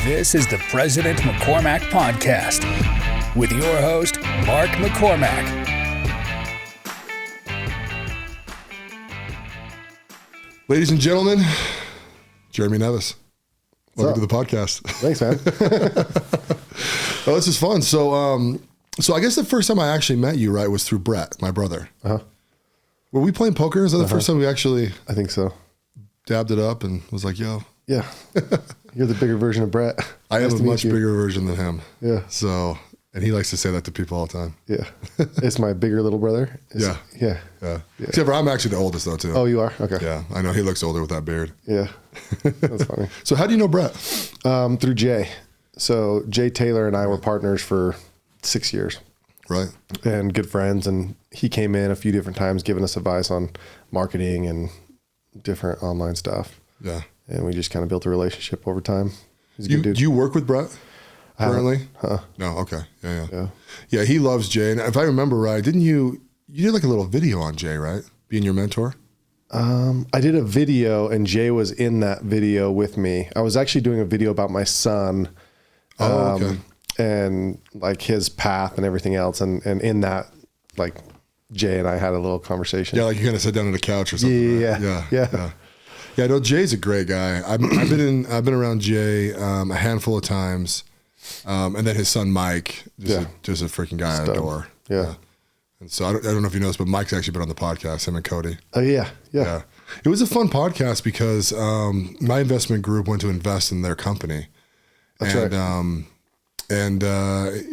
This is the President McCormack Podcast with your host, Mark McCormack. Ladies and gentlemen, Jeremy Neves. Welcome to the podcast. Thanks, man. Oh, this is fun. So I guess the first time I actually met you, right, was through Brett, my brother. Uh-huh. Were we playing poker? Is that the first time we actually I think so. dabbed it up and was like, yo? Yeah. You're the bigger version of Brett. I Nice am a to meet much you. bigger version than him. Yeah. So, and he likes to say that to people all the time. Yeah. It's my bigger little brother. Yeah. Yeah. Yeah. Except for I'm actually the oldest though, too. Oh, you are? Okay. Yeah. I know he looks older with that beard. Yeah. That's funny. So how do you know Brett? Through Jay. So Jay Taylor and I were partners for 6 years. Right. And good friends. And he came in a few different times giving us advice on marketing and different online stuff. Yeah. And we just kind of built a relationship over time. He's a good Do dude. you work with Brett currently? Huh. No. Okay. Yeah. Yeah. Yeah. He loves Jay. And if I remember right, didn't you did like a little video on Jay, right? Being your mentor? I did a video and Jay was in that video with me. I was actually doing a video about my son. Oh, okay. And like his path and everything else. And in that, like Jay and I had a little conversation. Yeah, like you kind of sat down on the couch or something. Yeah, right? yeah. Yeah. Yeah, no, Jay's a great guy. I've been around Jay a handful of times, and then his son Mike, just a freaking guy I adore. Yeah. And so I don't know if you know this, but Mike's actually been on the podcast. Him and Cody. Oh yeah. It was a fun podcast because my investment group went to invest in their company. That's right. And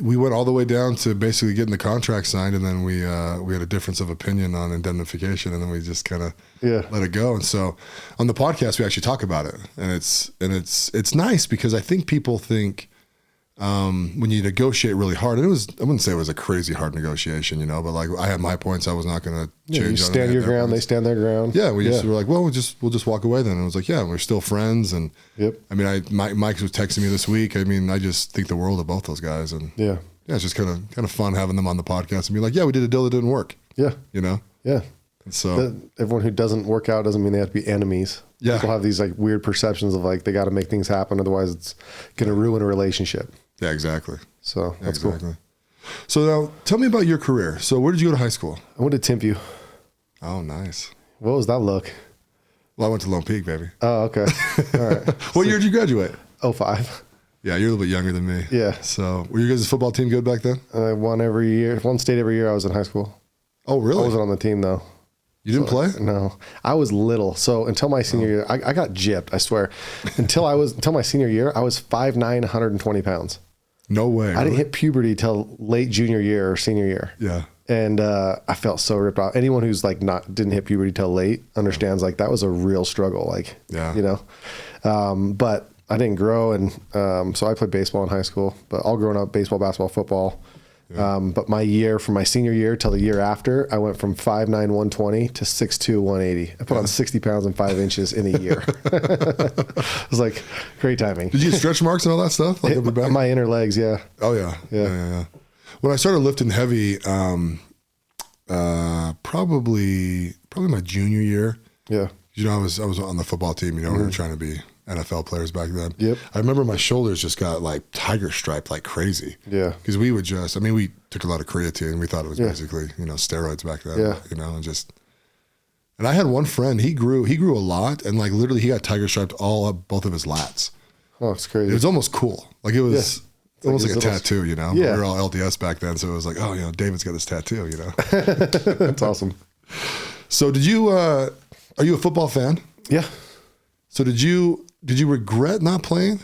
we went all the way down to basically getting the contract signed, and then we had a difference of opinion on indemnification, and then we just kind of let it go. And so on the podcast, we actually talk about it, and it's nice because I think people think when you negotiate really hard, and I wouldn't say it was a crazy hard negotiation, but like I had my points, I was not going to change. You stand your ground, they stand their ground. Yeah, we just were like, well, we'll just walk away then. And it was like, yeah, we're still friends. And I mean, Mike was texting me this week. I mean, I just think the world of both those guys. And yeah, it's just kind of fun having them on the podcast and be like, yeah, we did a deal that didn't work. Yeah. Yeah. And so everyone who doesn't work out doesn't mean they have to be enemies. Yeah. People have these like weird perceptions of like, they got to make things happen. Otherwise it's going to ruin a relationship. Yeah, exactly. So that's cool. So now tell me about your career. So where did you go to high school? I went to Timpview. Oh, nice. What was that look? Well, I went to Lone Peak, baby. Oh, okay. All right. What year did you graduate? 05. Yeah, you're a little bit younger than me. Yeah. So were you guys' football team good back then? I won every year. One state every year I was in high school. Oh, really? I wasn't on the team though. You didn't play? No, I was little. So until my senior year, I got gypped, I swear. until my senior year, I was 5'9", 120 pounds. No way. I didn't hit puberty till late junior year or senior year. Yeah. And I felt so ripped off. Anyone who's like didn't hit puberty till late understands like that was a real struggle. Like, but I didn't grow. And so I played baseball in high school, but all growing up, baseball, basketball, football. Yeah. But from my senior year till the year after, I went from 5'9", 120 to 6'2", 180. I put on 60 pounds and 5 inches in a year. It was like great timing. Did you get stretch marks and all that stuff? Like my inner legs, yeah. Oh yeah. When I started lifting heavy, probably my junior year. Yeah. I was on the football team. We were trying to be NFL players back then. Yep. I remember my shoulders just got like tiger striped like crazy. Yeah. Because we took a lot of creatine. We thought it was basically, steroids back then. Yeah. And I had one friend, he grew a lot, and like literally he got tiger striped all up both of his lats. Oh, it's crazy. It was almost cool. Like it was almost like a tattoo, Yeah. We were all LDS back then, so it was like, oh, David's got this tattoo, That's awesome. So are you a football fan? Yeah. So did you regret not playing?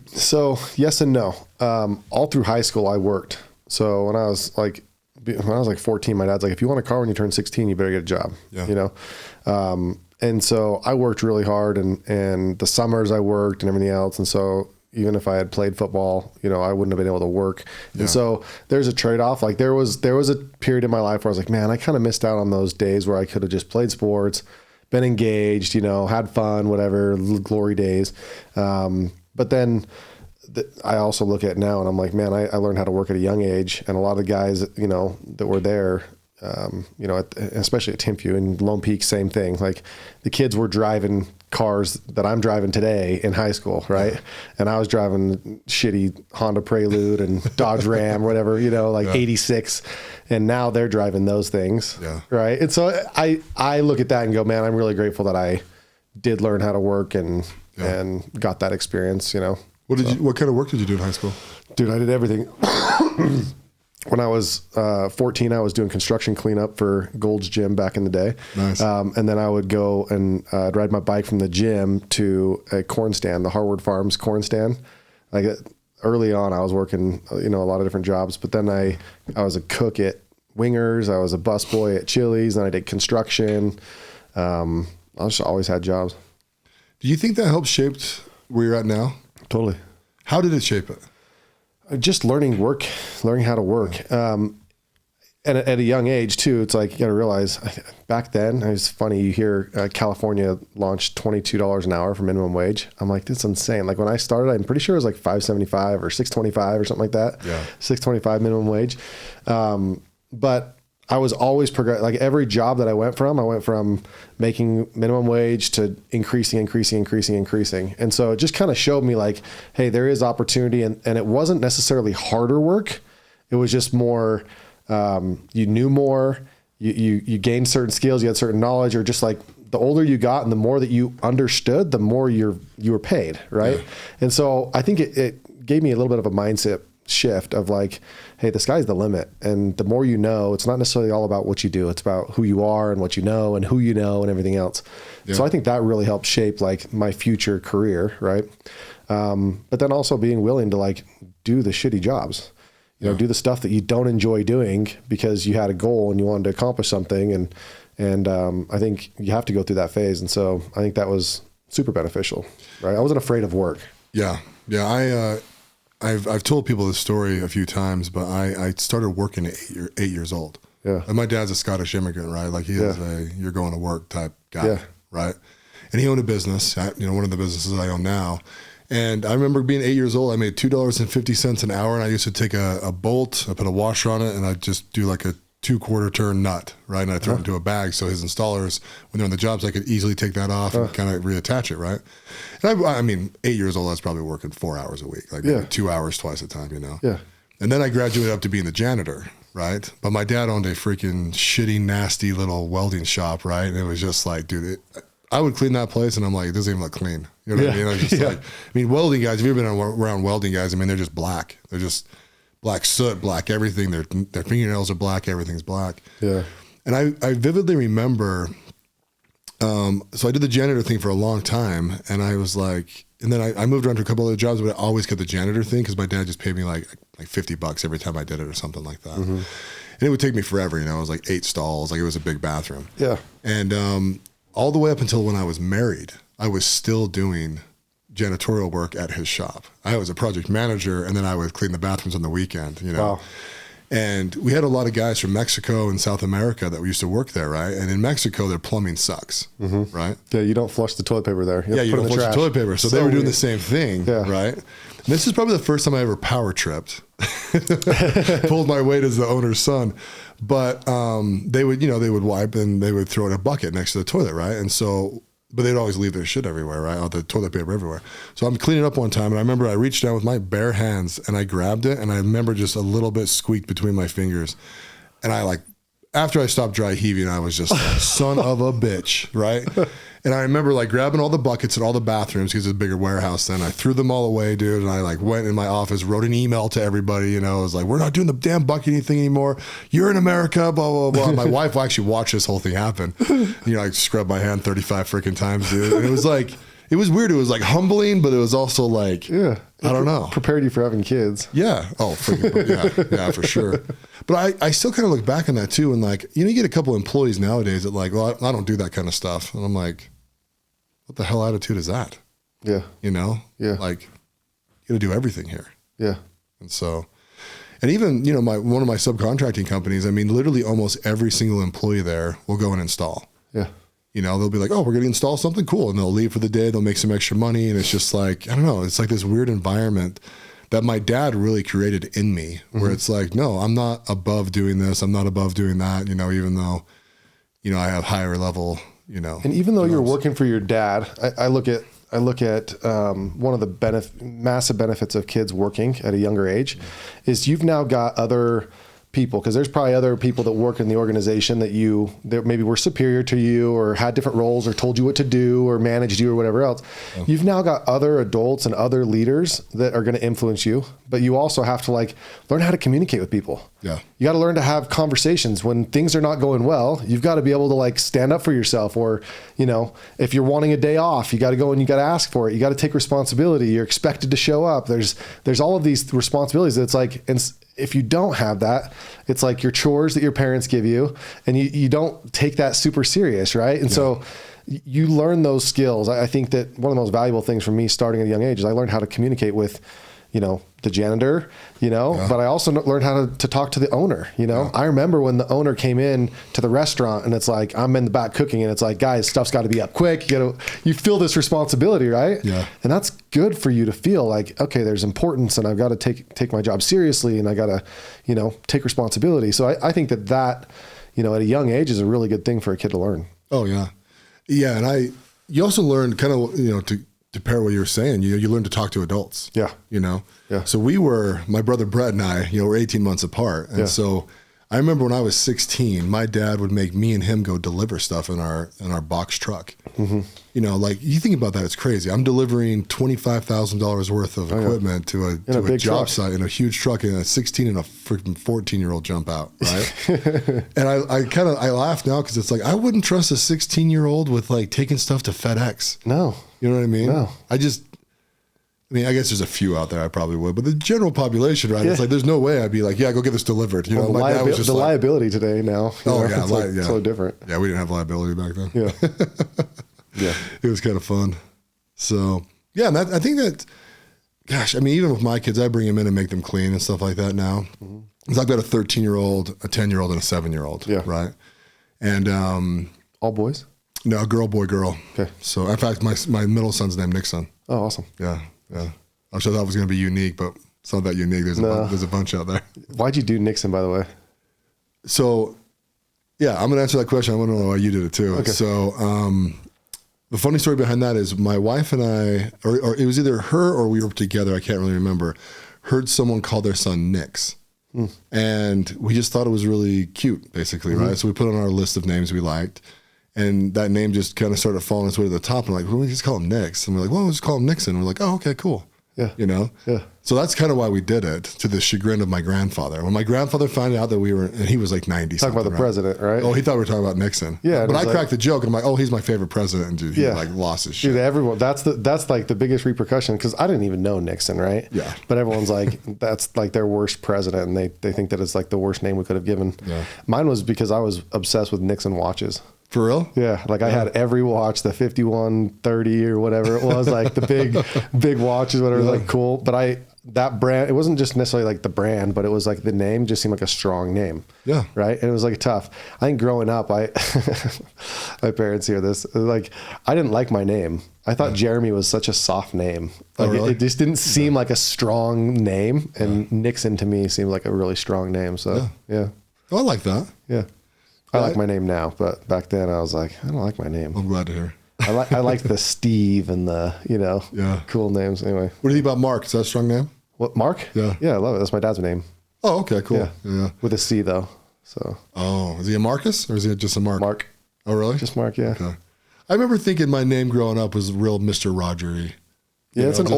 So yes and no. All through high school, I worked. So when I was like 14, my dad's like, if you want a car when you turn 16, you better get a job. Yeah. And so I worked really hard, and the summers I worked and everything else. And so even if I had played football, I wouldn't have been able to work. And so there's a trade-off. Like there was a period in my life where I was like, man, I kind of missed out on those days where I could have just played sports, been engaged, had fun, whatever, glory days. But then I also look at it now and I'm like, man, I learned how to work at a young age. And a lot of guys, that were there, especially at Timpview and Lone Peak, same thing. Like the kids were driving cars that I'm driving today in high school, right? And I was driving shitty Honda Prelude and Dodge Ram, whatever, 86. And now they're driving those things, right? And so I look at that and go, man, I'm really grateful that I did learn how to work and got that experience, What kind of work did you do in high school? Dude, I did everything. When I was 14, I was doing construction cleanup for Gold's Gym back in the day. Nice. And then I would go and ride my bike from the gym to a corn stand, the Harwood Farms corn stand. Like early on, I was working, a lot of different jobs. But then I was a cook at Wingers. I was a busboy at Chili's. And I did construction. I just always had jobs. Do you think that helped shape where you're at now? Totally. How did it shape it? Just learning how to work. And at a young age too, it's like, you got to realize back then, it's funny, you hear California launched $22 an hour for minimum wage. I'm like, this is insane. Like when I started, I'm pretty sure it was like $5.75 or $6.25 or something like that. Yeah. $6.25 minimum wage. But I was always like every job that I went from making minimum wage to increasing. And so it just kind of showed me like, hey, there is opportunity. And it wasn't necessarily harder work. It was just more, you knew more, you gained certain skills, you had certain knowledge, or just like the older you got and the more that you understood, the more you were paid. Right. Yeah. And so I think it gave me a little bit of a mindset shift of like, hey, the sky's the limit. And the more you know, it's not necessarily all about what you do. It's about who you are and what you know and who you know and everything else. Yeah. So I think that really helped shape like my future career. Right. But then also being willing to like do the shitty jobs, do the stuff that you don't enjoy doing because you had a goal and you wanted to accomplish something. And I think you have to go through that phase. And so I think that was super beneficial. Right. I wasn't afraid of work. Yeah. Yeah. I've told people this story a few times, but I started working at 8 years old. Yeah. And my dad's a Scottish immigrant, right? Like he is you're going to work type guy, right? And he owned a business, one of the businesses I own now. And I remember being 8 years old, I made $2.50 an hour, and I used to take a bolt, I put a washer on it, and I'd just do like a 2/4 turn nut, right? And I throw it into a bag so his installers, when they're on the jobs, I could easily take that off and kind of reattach it, right? And I mean, 8 years old, I was probably working 4 hours a week, like 2 hours twice a time, Yeah. And then I graduated up to being the janitor, right? But my dad owned a freaking shitty, nasty little welding shop, right? And it was just like, dude, I would clean that place, and I'm like, it doesn't even look clean. You know what I mean? I was just like, welding guys, have you ever been around welding guys? I mean, they're just black. They're just black soot, black everything. Their fingernails are black. Everything's black. Yeah. And I vividly remember, so I did the janitor thing for a long time, and I was like, and then I moved around to a couple other jobs, but I always kept the janitor thing because my dad just paid me like $50 every time I did it or something like that. Mm-hmm. And it would take me forever, it was like 8 stalls, like it was a big bathroom. Yeah. And all the way up until when I was married, I was still doing janitorial work at his shop. I was a project manager, and then I would clean the bathrooms on the weekend, Wow. And we had a lot of guys from Mexico and South America that used to work there, right? And in Mexico, their plumbing sucks, right? Yeah, you don't flush the toilet paper there. You don't flush the toilet paper. So they were doing the same thing, right? And this is probably the first time I ever power tripped. Pulled my weight as the owner's son. But they would wipe and they would throw in a bucket next to the toilet, right? And so, but they'd always leave their shit everywhere, right? All the toilet paper everywhere. So I'm cleaning up one time, and I remember I reached down with my bare hands and I grabbed it, and I remember just a little bit squeaked between my fingers. And after I stopped dry heaving, I was just like, son of a bitch, right? And I remember grabbing all the buckets in all the bathrooms because it's a bigger warehouse then. I threw them all away, dude. And I went in my office, wrote an email to everybody, I was like, we're not doing the damn bucketing thing anymore. You're in America, blah, blah, blah. My wife actually watched this whole thing happen. I scrubbed my hand 35 freaking times, dude. And it was weird. It was humbling, but it was also I don't know. Prepared you for having kids. Yeah. Oh, freaking yeah, for sure. But I still kind of look back on that too. And you get a couple employees nowadays that well, I don't do that kind of stuff. And I'm like, what the hell attitude is that? Yeah. Yeah. You got to do everything here. Yeah. And so, and even, one of my subcontracting companies, literally almost every single employee there will go and install. Yeah. They'll be like, oh, we're going to install something cool. And they'll leave for the day. They'll make some extra money. And it's just I don't know. It's this weird environment that my dad really created in me where it's no, I'm not above doing this. I'm not above doing that, even though, I have higher level, you know. And even though you're working for your dad, I look at one of the massive benefits of kids working at a younger age is you've now got other people, because there's probably other people that work in the organization that maybe were superior to you or had different roles or told you what to do or managed you or whatever else. Yeah. You've now got other adults and other leaders that are going to influence you, but you also have to learn how to communicate with people. Yeah. You got to learn to have conversations when things are not going well. You've got to be able to stand up for yourself, or, if you're wanting a day off, you got to go and you got to ask for it. You got to take responsibility. You're expected to show up. There's all of these responsibilities. It's and if you don't have that, it's like your chores that your parents give you, and you don't take that super serious, right? And so you learn those skills. I think that one of the most valuable things for me starting at a young age is I learned how to communicate with, the janitor, but I also learned how to talk to the owner, I remember when the owner came in to the restaurant and it's like, I'm in the back cooking and it's like, guys, stuff's got to be up quick. You feel this responsibility, right? Yeah. And that's good for you to feel like, okay, there's importance and I've got to take my job seriously and I got to, take responsibility. So I think that, at a young age is a really good thing for a kid to learn. Oh yeah. Yeah. And you also learn kind of, to pair what you were saying, you learn to talk to adults. Yeah. Yeah. So my brother Brett and I, were 18 months apart. And so I remember when I was 16, my dad would make me and him go deliver stuff in our box truck. Mm-hmm. You think about that, it's crazy. I'm delivering $25,000 worth of equipment to a job site in a huge truck, and a 16 and a freaking 14-year-old jump out, right? And I laugh now because it's like, I wouldn't trust a 16-year-old with taking stuff to FedEx. No. You know what I mean? No. I guess there's a few out there I probably would, but the general population, right? Yeah. It's like, there's no way I'd be like, go get this delivered. My dad was just liability today now. It's so different. Yeah, we didn't have liability back then. Yeah. Yeah. It was kind of fun. So, yeah, and I think that, gosh, even with my kids, I bring them in and make them clean and stuff like that now. Mm-hmm. Because I've got a 13-year-old, a 10-year-old, and a 7-year-old. Yeah. Right? And all boys? No, girl, boy, girl. Okay. So, in fact, my middle son's named Nixon. Oh, awesome. Yeah. Yeah. I thought it was going to be unique, but it's not that unique. There's a bunch out there. Why'd you do Nixon, by the way? So, yeah, I'm going to answer that question. I want to know why you did it too. Okay. So, the funny story behind that is my wife and I, or it was either her or we were together, I can't really remember, heard someone call their son Nix. Mm. And we just thought it was really cute, basically, right? So we put on our list of names we liked. And that name just kind of started falling its way to the top. And like, well, we just call him Nix. And we're like, well, we'll just call him Nixon. And we're like, oh, okay, cool. Yeah. Yeah. So that's kind of why we did it, to the chagrin of my grandfather. When my grandfather found out that and he was like 90. Talking about the president, right? Oh, he thought we were talking about Nixon. Yeah. But I cracked the joke and I'm like, oh, he's my favorite president. And dude, he lost his shit. Dude, everyone, that's like the biggest repercussion, because I didn't even know Nixon, right? Yeah. But everyone's like, that's like their worst president. And they think that it's like the worst name we could have given. Yeah. Mine was because I was obsessed with Nixon watches. For real? Yeah. Like I had every watch, the 5130 or whatever it was, like the big watches, whatever, like cool. But that brand, it wasn't just necessarily like the brand, but it was like the name just seemed like a strong name. Yeah. Right. And it was like tough. I think growing up, my parents hear this, like, I didn't like my name. I thought Jeremy was such a soft name. Like it just didn't seem like a strong name. And Nixon to me seemed like a really strong name. So yeah. Oh, I like that. Yeah. I like my name now, but back then I was like, I don't like my name. I'm glad to hear. I liked the Steve and the, cool names. Anyway. What do you think about Mark? Is that a strong name? What, Mark? Yeah. Yeah, I love it. That's my dad's name. Oh, okay, cool. Yeah. With a C though. So. Oh, is he a Marcus or is he just a Mark? Mark. Oh, really? Just Mark, yeah. Okay. I remember thinking my name growing up was real Mr. Roger-y. Yeah, it's an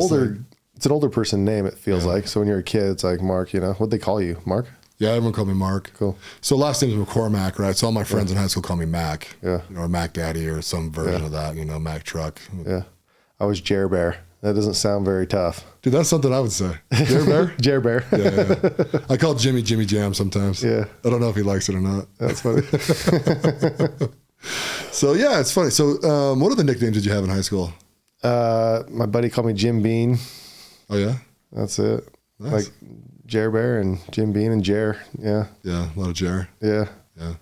older person name, it feels like. So when you're a kid, it's like Mark, what'd they call you? Mark? Yeah, everyone called me Mark. Cool. So last name's McCormack, right? So all my friends in high school call me Mac. Yeah. Or Mac Daddy or some version of that, Mac Truck. Yeah. I was Jer Bear. That doesn't sound very tough. Dude, that's something I would say. Jer Bear? Jer Bear. Yeah. I call Jimmy Jam sometimes. Yeah. I don't know if he likes it or not. That's funny. So, yeah, it's funny. So, what other nicknames did you have in high school? My buddy called me Jim Bean. Oh, yeah? That's it. Nice. Like Jer Bear and Jim Bean and Jer. Yeah. Yeah, a lot of Jer. Yeah. Yeah.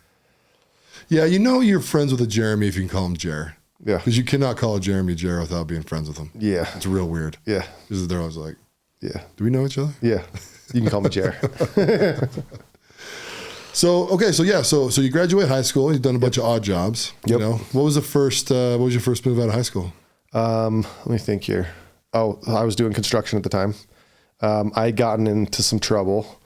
Yeah, you're friends with a Jeremy if you can call him Jer. Yeah. Because you cannot call a Jeremy Jer without being friends with him. Yeah. It's real weird. Yeah. Because they're always like, yeah. Do we know each other? Yeah. You can call me Jer. So you graduate high school. You've done a bunch of odd jobs. Yep. You know, what was your first move out of high school? Let me think here. Oh, I was doing construction at the time. I had gotten into some trouble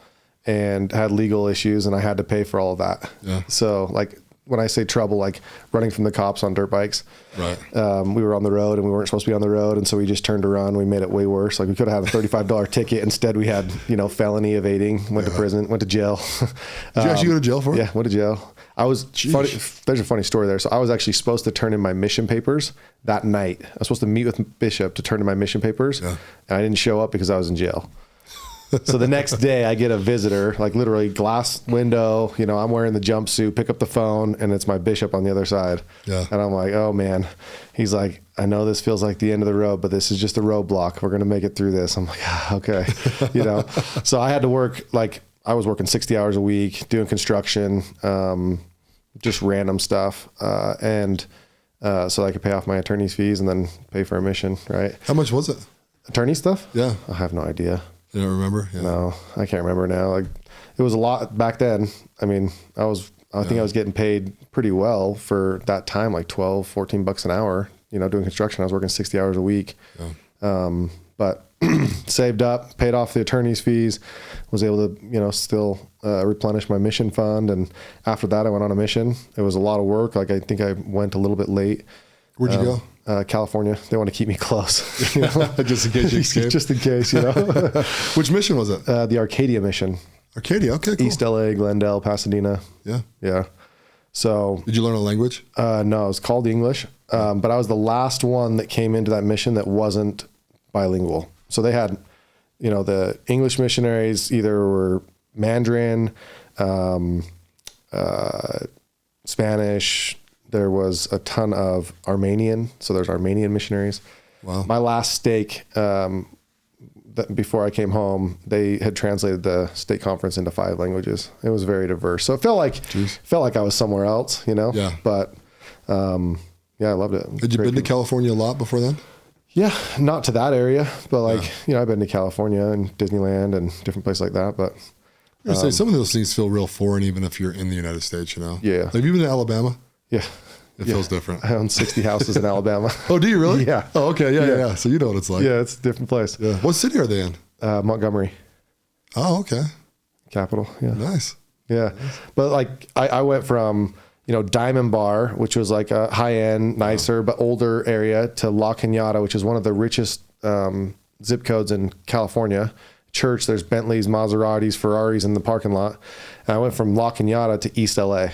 and had legal issues, and I had to pay for all of that. Yeah. So like when I say trouble, like running from the cops on dirt bikes. Right. We were on the road and we weren't supposed to be on the road. And so we just turned around. We made it way worse. Like we could have had a $35 ticket. Instead we had, felony evading, went to prison, went to jail. Did you actually go to jail for it? Yeah, went to jail. There's a funny story there. So I was actually supposed to turn in my mission papers that night. I was supposed to meet with Bishop to turn in my mission papers. Yeah. And I didn't show up because I was in jail. So the next day I get a visitor, like literally glass window, I'm wearing the jumpsuit, pick up the phone, and it's my bishop on the other side. Yeah. And I'm like, oh man. He's like, I know this feels like the end of the road, but this is just a roadblock. We're going to make it through this. I'm like, okay. So I had to work, like I was working 60 hours a week doing construction, just random stuff. So I could pay off my attorney's fees and then pay for a mission. Right. How much was it? Attorney stuff? Yeah. I have no idea. You don't remember? Yeah. No, I can't remember now. Like it was a lot back then. I mean, I think I was getting paid pretty well for that time, like $12-14 an hour, doing construction. I was working 60 hours a week. Yeah. But saved up, paid off the attorney's fees, was able to, still replenish my mission fund. And after that, I went on a mission. It was a lot of work. Like I think I went a little bit late. Where'd you go? California. They want to keep me close. Just in case you escape. Just in case, Which mission was it? The Arcadia mission. Arcadia, okay, cool. East LA, Glendale, Pasadena. Yeah. Yeah. So. Did you learn a language? No, it was called English. But I was the last one that came into that mission that wasn't bilingual. So they had, the English missionaries either were Mandarin, Spanish. There was a ton of Armenian. So there's Armenian missionaries. Wow. My last stake, before I came home, they had translated the stake conference into 5 languages. It was very diverse. So it felt like I was somewhere else, Yeah. But, I loved it. Had you been to California a lot before then? Yeah, not to that area, but I've been to California and Disneyland and different places like that. But I say some of those things feel real foreign, even if you're in the United States, Yeah. Have you been to Alabama? Yeah. It feels different. I own 60 houses in Alabama. Oh, do you really? Yeah. Oh, okay. Yeah. So you know what it's like. Yeah, it's a different place. Yeah. What city are they in? Montgomery. Oh, okay. Capital. Yeah. Nice. Yeah. Nice. But like I went from, Diamond Bar, which was like a high-end, nicer, but older area, to La Cañada, which is one of the richest zip codes in California. Church, there's Bentleys, Maseratis, Ferraris in the parking lot. And I went from La Cañada to East LA.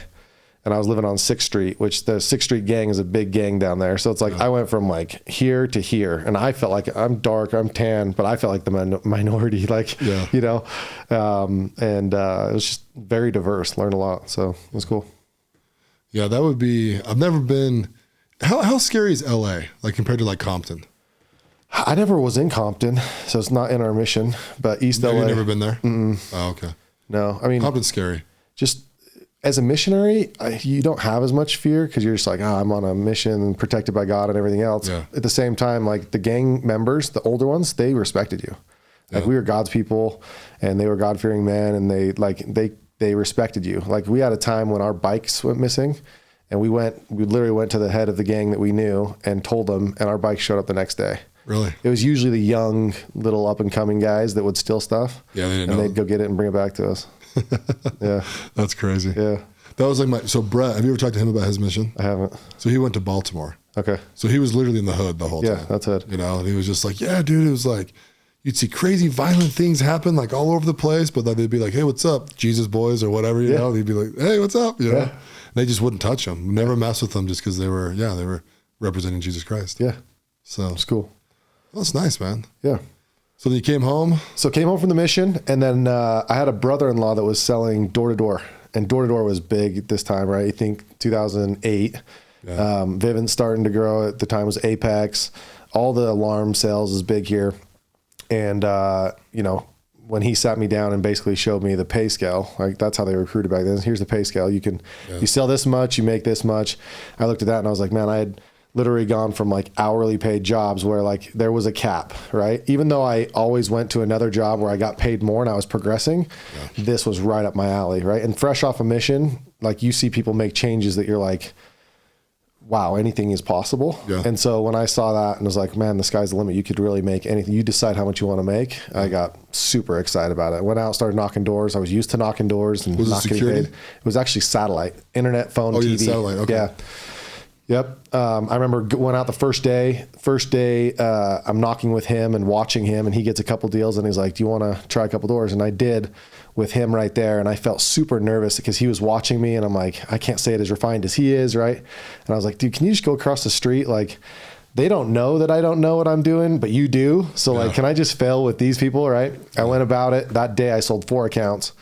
And I was living on 6th Street, which the 6th Street gang is a big gang down there. So it's like I went from like here to here, and I felt like I'm dark, I'm tan, but I felt like the minority, it was just very diverse. Learned a lot, so it was cool. Yeah, that would be. I've never been. How scary is LA like compared to like Compton? I never was in Compton, so it's not in our mission. But East LA. You've never been there? Mm-mm. Oh, okay. No, I mean Compton's scary. Just. As a missionary, you don't have as much fear because you're just like, I'm on a mission, protected by God and everything else. Yeah. At the same time, like the gang members, the older ones, they respected you. Like we were God's people, and they were God-fearing men, and they respected you. Like we had a time when our bikes went missing, and we literally went to the head of the gang that we knew and told them, and our bikes showed up the next day. Really? It was usually the young, little up-and-coming guys that would steal stuff. Yeah, they'd go get it and bring it back to us. Yeah. That's crazy. Yeah. That was like so Brett, have you ever talked to him about his mission? I haven't. So he went to Baltimore. Okay. So he was literally in the hood the whole time. Yeah, that's it. And he was just like, yeah, dude, it was like, you'd see crazy violent things happen like all over the place, but then they'd be like, hey, what's up, Jesus boys or whatever, you know? They'd be like, hey, what's up? You know? And they just wouldn't touch them. Never mess with them just because they were representing Jesus Christ. Yeah. So it's cool. Well, that's nice, man. Yeah. So then you came home? So came home from the mission, and then I had a brother-in-law that was selling door-to-door. And door-to-door was big at this time, right? I think 2008. Yeah. Vivint's starting to grow. At the time was Apex. All the alarm sales is big here. And, when he sat me down and basically showed me the pay scale, like that's how they recruited back then. Here's the pay scale. You sell this much, you make this much. I looked at that and I was like, man, I had literally gone from like hourly paid jobs where like there was a cap, right? Even though I always went to another job where I got paid more and I was progressing, this was right up my alley, right? And fresh off a mission, like you see people make changes that you're like, wow, anything is possible. Yeah. And so when I saw that and was like, man, the sky's the limit. You could really make anything. You decide how much you want to make. I got super excited about it. I went out, started knocking doors. I was used to knocking doors and not getting paid. It was actually satellite, internet, phone, TV. Satellite. Okay. Yeah. Yep. I remember went out the first day, I'm knocking with him and watching him, and he gets a couple deals and he's like, do you want to try a couple doors? And I did with him right there. And I felt super nervous because he was watching me and I'm like, I can't say it as refined as he is. Right. And I was like, dude, can you just go across the street? Like, they don't know that I don't know what I'm doing, but you do. So like, can I just fail with these people? Right. I went about it. That day I sold 4 accounts.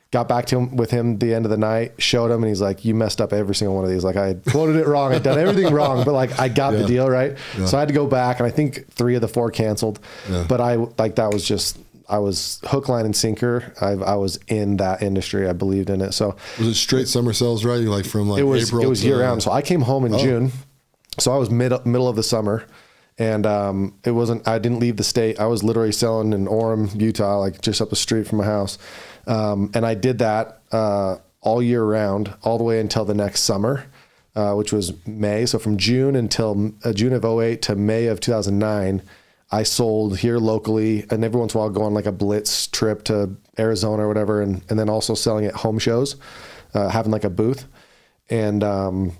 Got back to him with him the end of the night, showed him, and he's like, you messed up every single one of these. Like, I had quoted it wrong. I'd done everything wrong, but like, I got the deal, right? Yeah. So I had to go back, and I think 3 of the 4 canceled. Yeah. But I was hook, line, and sinker. I was in that industry. I believed in it. So was it straight summer sales, right? Like from like April? It was year round. So I came home in June. So I was middle of the summer. And I didn't leave the state. I was literally selling in Orem, Utah, like just up the street from my house. And I did that all year round, all the way until the next summer, which was May. So from June until June of 2008 to May of 2009, I sold here locally, and every once in a while go on like a blitz trip to Arizona or whatever, and then also selling at home shows, having like a booth. And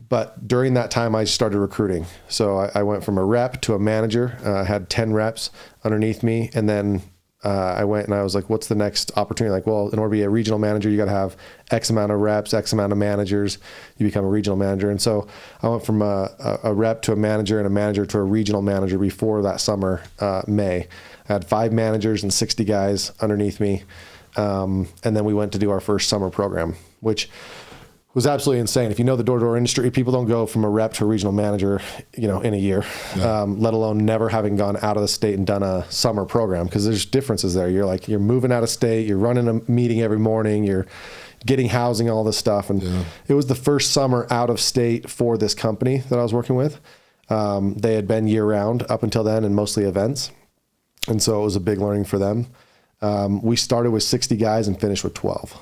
but during that time, I started recruiting. So I went from a rep to a manager. I had 10 reps underneath me, and then I went and I was like, what's the next opportunity? Like, well, in order to be a regional manager, you got to have X amount of reps, X amount of managers. You become a regional manager. And so I went from a rep to a manager and a manager to a regional manager before that summer, May. I had 5 managers and 60 guys underneath me. And then we went to do our first summer program, which was absolutely insane. If you know the door-to-door industry, people don't go from a rep to a regional manager, in a year, let alone never having gone out of the state and done a summer program, because there's differences there. You're moving out of state, you're running a meeting every morning, you're getting housing, all this stuff. And it was the first summer out of state for this company that I was working with. They had been year round up until then and mostly events. And so it was a big learning for them. We started with 60 guys and finished with 12.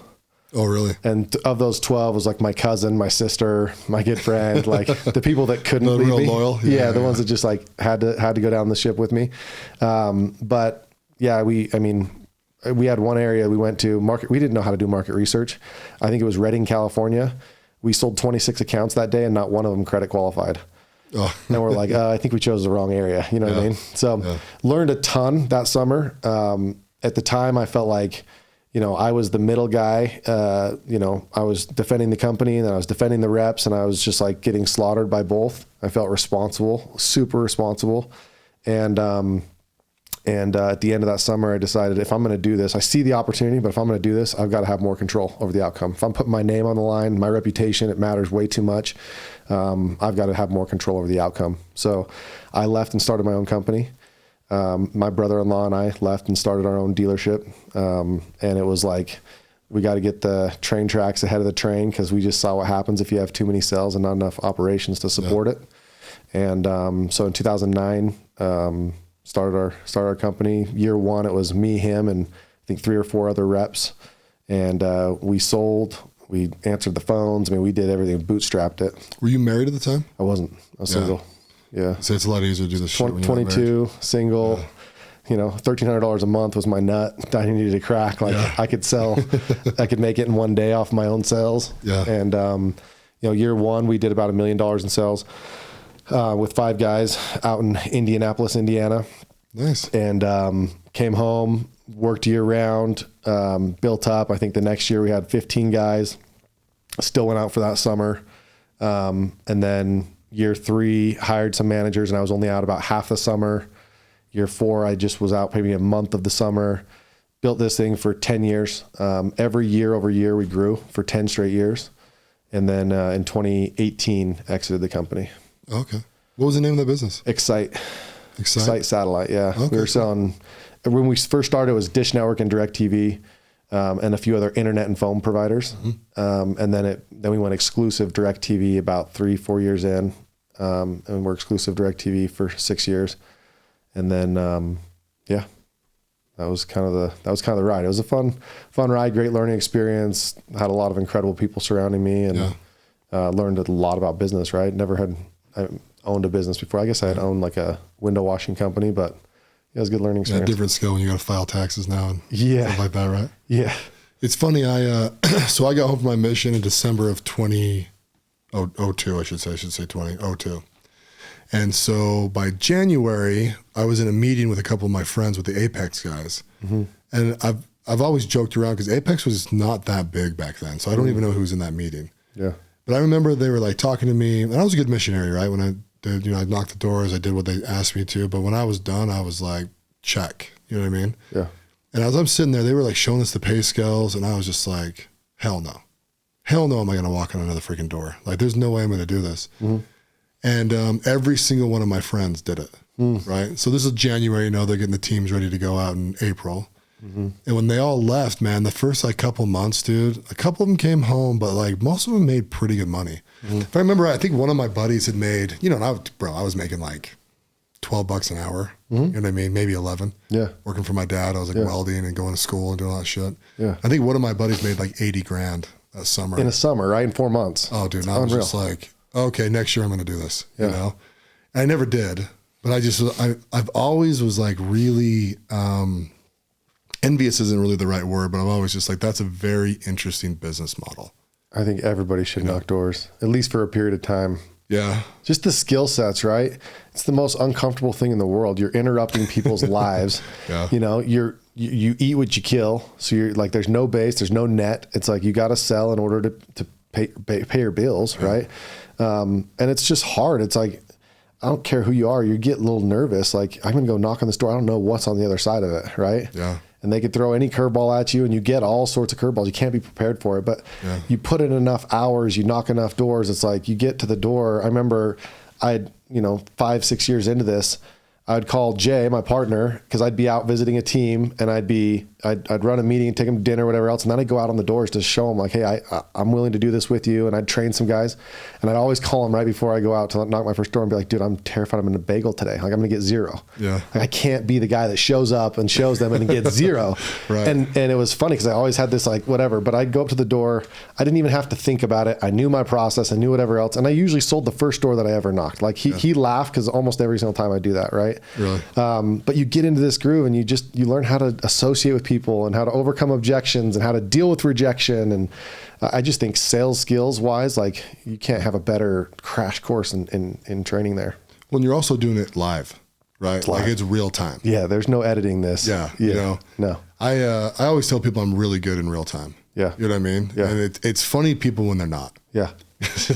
Oh, really? And of those 12 was like my cousin, my sister, my good friend, like the people that couldn't leave real me. Loyal. The ones that just like had to go down the ship with me. But yeah, we had one area we went to market. We didn't know how to do market research. I think it was Redding, California. We sold 26 accounts that day and not one of them credit qualified. Oh. And we're like, I think we chose the wrong area. You know what I mean? So learned a ton that summer. At the time I felt like, I was the middle guy. I was defending the company and then I was defending the reps, and I was just like getting slaughtered by both. I felt responsible, super responsible. And at the end of that summer, I decided if I'm going to do this, I see the opportunity, but if I'm going to do this, I've got to have more control over the outcome. If I'm putting my name on the line, my reputation, it matters way too much. I've got to have more control over the outcome. So I left and started my own company. My brother-in-law and I left and started our own dealership. And it was like, we got to get the train tracks ahead of the train, because we just saw what happens if you have too many sales and not enough operations to support it. And so in 2009, started our company. Year 1, it was me, him, and I think 3 or 4 other reps. And we sold, we answered the phones. We did everything, bootstrapped it. Were you married at the time? I wasn't. I was single. Yeah. So it's a lot easier to do this shit when 22, single, $1,300 a month was my nut. I needed to crack. Like I could sell, I could make it in one day off my own sales. Yeah. And, year 1, we did about $1 million in sales, with 5 guys out in Indianapolis, Indiana. Nice. And, came home, worked year round, built up. I think the next year we had 15 guys, still went out for that summer. And then year 3, hired some managers, and I was only out about half the summer. Year 4, I just was out maybe a month of the summer. Built this thing for 10 years. Every year over year, we grew for 10 straight years. And then in 2018, exited the company. Okay. What was the name of the business? Xcite Satellite, yeah. Okay. We were selling, when we first started, it was Dish Network and DirecTV, and a few other internet and phone providers. Mm-hmm. And then we went exclusive DirecTV about 3-4 years in. and we're exclusive DirecTV for 6 years. And then, that was kind of the ride. It was a fun ride, great learning experience. Had a lot of incredible people surrounding me, and learned a lot about business, right? I owned a business before. I guess I had owned like a window washing company, but it was a good learning experience. Different skill when you got to file taxes now and stuff like that, right? Yeah. It's funny. So I got home from my mission in December of 2002, I should say 2002. And so by January, I was in a meeting with a couple of my friends with the Apex guys. Mm-hmm. And I've always joked around because Apex was not that big back then. So I don't even know who was in that meeting. Yeah. But I remember they were like talking to me, and I was a good missionary, right? When I did, I knocked the doors, I did what they asked me to. But when I was done, I was like, check. You know what I mean? Yeah. And as I'm sitting there, they were like showing us the pay scales, and I was just like, hell no. Hell no am I going to walk on another freaking door. Like, there's no way I'm going to do this. Mm-hmm. And every single one of my friends did it, right? So this is January, they're getting the teams ready to go out in April. Mm-hmm. And when they all left, man, the first like couple months, dude, a couple of them came home, but like most of them made pretty good money. Mm-hmm. If I remember right, I think one of my buddies had made, and I was making like $12 an hour, you know what I mean? Maybe 11. Yeah. Working for my dad. I was like welding and going to school and doing all that shit. Yeah. I think one of my buddies made like 80 grand that summer. In a summer, right? In 4 months. Oh, dude, and I was just like, okay, next year I'm going to do this, And I never did, but I've always was like really, envious isn't really the right word, but I'm always just like, that's a very interesting business model. I think everybody should knock doors, at least for a period of time. Yeah. Just the skill sets, right? It's the most uncomfortable thing in the world. You're interrupting people's lives. Yeah. You eat what you kill. So you're like, there's no base, there's no net. It's like, you got to sell in order to pay your bills. Right. And it's just hard. It's like, I don't care who you are. You get a little nervous. Like, I'm going to go knock on this door. I don't know what's on the other side of it. Right. Yeah. And they could throw any curveball at you, and you get all sorts of curveballs. You can't be prepared for it, but you put in enough hours, you knock enough doors. It's like you get to the door. I remember I'd, 5-6 years into this, I'd call Jay, my partner, because I'd be out visiting a team, and I'd run a meeting, take them to dinner, whatever else, and then I'd go out on the doors to show them like, hey, I'm willing to do this with you, and I'd train some guys, and I'd always call them right before I go out to knock my first door and be like, dude, I'm terrified I'm in a bagel today. Like, I'm going to get 0. Yeah. Like, I can't be the guy that shows up and shows them and gets 0. Right. And it was funny because I always had this like whatever, but I'd go up to the door. I didn't even have to think about it. I knew my process. I knew whatever else, and I usually sold the first door that I ever knocked. Like he laughed because almost every single time I do that, right? Really. But you get into this groove and you learn how to associate with people and how to overcome objections and how to deal with rejection. And I just think sales skills wise, like you can't have a better crash course in training there. Well, you're also doing it live, right? It's live. Like it's real time. Yeah. There's no editing this. Yeah. No. I always tell people I'm really good in real time. Yeah. You know what I mean? Yeah. And it's funny people when they're not. Yeah.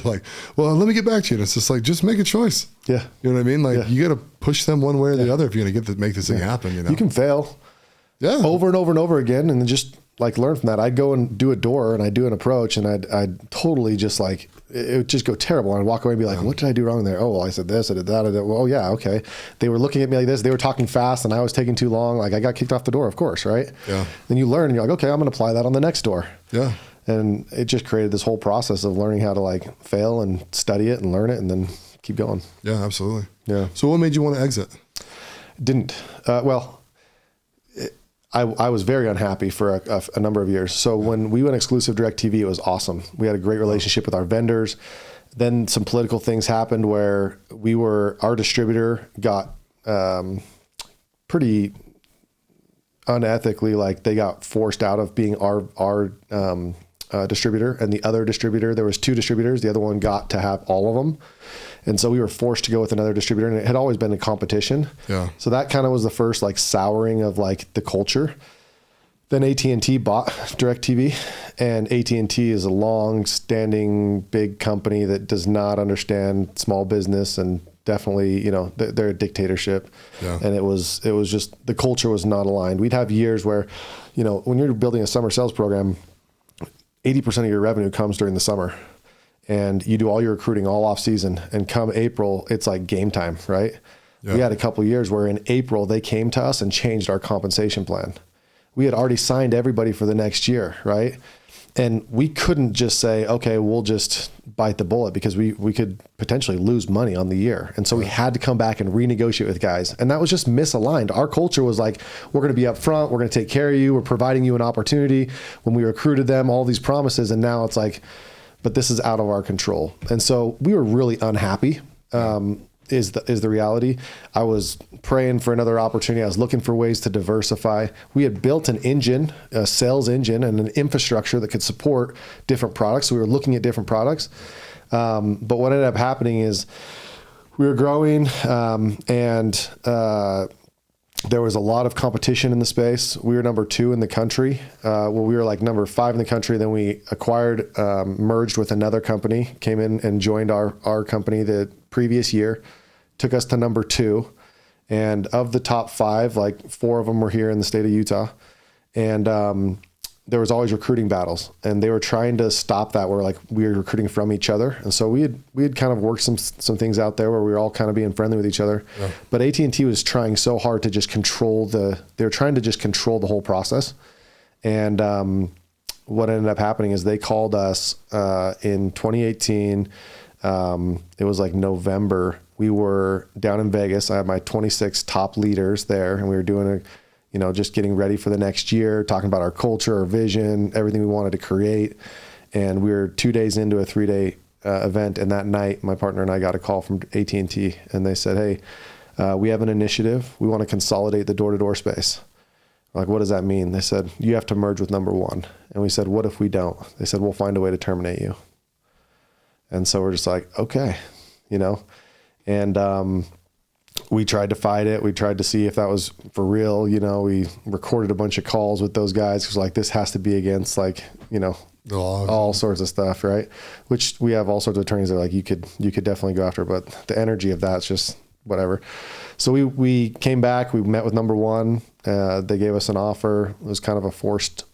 Like, well, let me get back to you. And it's just like, just make a choice. Yeah. You know what I mean? Like you got to push them one way or the other if you're going to make this thing happen, You can fail. Yeah. Over and over and over again. And then just like learn from that. I'd go and do a door and I'd do an approach and I'd totally just like, it would just go terrible. And I'd walk away and be like, what did I do wrong there? Oh, well, I said this, I did that. Well, oh yeah. Okay. They were looking at me like this. They were talking fast and I was taking too long. Like I got kicked off the door, of course. Right. Yeah. Then you learn and you're like, okay, I'm going to apply that on the next door. Yeah. And it just created this whole process of learning how to like fail and study it and learn it and then keep going. Yeah, absolutely. Yeah. So what made you want to exit? Didn't. I was very unhappy for a number of years. So when we went exclusive DirecTV, it was awesome. We had a great relationship with our vendors. Then some political things happened where our distributor got pretty unethically, like they got forced out of being our distributor, and the other distributor, there was 2 distributors. The other one got to have all of them. And so we were forced to go with another distributor, and it had always been a competition. Yeah. So that kind of was the first like souring of like the culture. Then AT&T bought DirecTV, and AT&T is a long-standing big company that does not understand small business, and definitely, they're a dictatorship. Yeah. And it was just, the culture was not aligned. We'd have years where, when you're building a summer sales program, 80% of your revenue comes during the summer, and you do all your recruiting all off season, and come April, it's like game time, right? Yeah. We had a couple of years where in April they came to us and changed our compensation plan. We had already signed everybody for the next year, right? And we couldn't just say, okay, we'll just bite the bullet, because we could potentially lose money on the year. And so we had to come back and renegotiate with guys. And that was just misaligned. Our culture was like, we're going to be up front. We're going to take care of you. We're providing you an opportunity. When we recruited them, all these promises. And now it's like, but this is out of our control. And so we were really unhappy. Is the reality. I was praying for another opportunity. I was looking for ways to diversify. We had built an engine, a sales engine, and an infrastructure that could support different products. So we were looking at different products. But what ended up happening is we were growing, and there was a lot of competition in the space. We were number 2 in the country. We were like number 5 in the country. Then we acquired, merged with another company, came in and joined our company the previous year, took us to number 2. And of the top 5, like 4 of them were here in the state of Utah. And there was always recruiting battles, and they were trying to stop that, where like we were recruiting from each other. And so we had kind of worked some things out there where we were all kind of being friendly with each other. Yeah. But AT&T was trying so hard to just control they were trying to just control the whole process. And what ended up happening is they called us in 2018. It was like November. We were down in Vegas. I had my 26 top leaders there, and we were doing just getting ready for the next year, talking about our culture, our vision, everything we wanted to create. And we were 2 days into a 3-day event. And that night, my partner and I got a call from AT&T, and they said, hey, we have an initiative. We want to consolidate the door-to-door space. We're like, what does that mean? They said, you have to merge with number 1. And we said, what if we don't? They said, we'll find a way to terminate you. And so we're just like, okay, and we tried to fight it. We tried to see if that was for real. We recorded a bunch of calls with those guys. It was like, this has to be against the law, all sorts of stuff. Right. Which we have all sorts of attorneys that are like, you could definitely go after, but the energy of that's just whatever. So we came back, we met with number 1. They gave us an offer. It was kind of a forced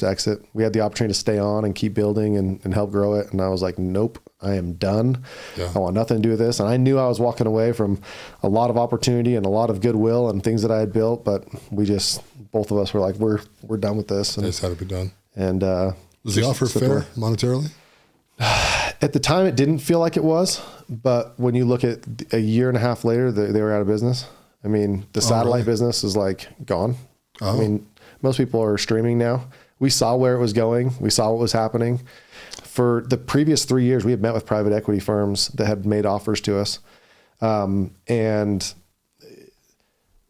exit. We had the opportunity to stay on and keep building and help grow it. And I was like, nope, I am done. Yeah. I want nothing to do with this. And I knew I was walking away from a lot of opportunity and a lot of goodwill and things that I had built, but both of us were like, we're done with this. And this had to be done. And was the offer fair monetarily? At the time, it didn't feel like it was, but when you look at a year and a half later, they were out of business. I mean, the satellite business is like gone. I mean, most people are streaming now. We saw where it was going. We saw what was happening. For the previous 3 years, we had met with private equity firms that had made offers to us. And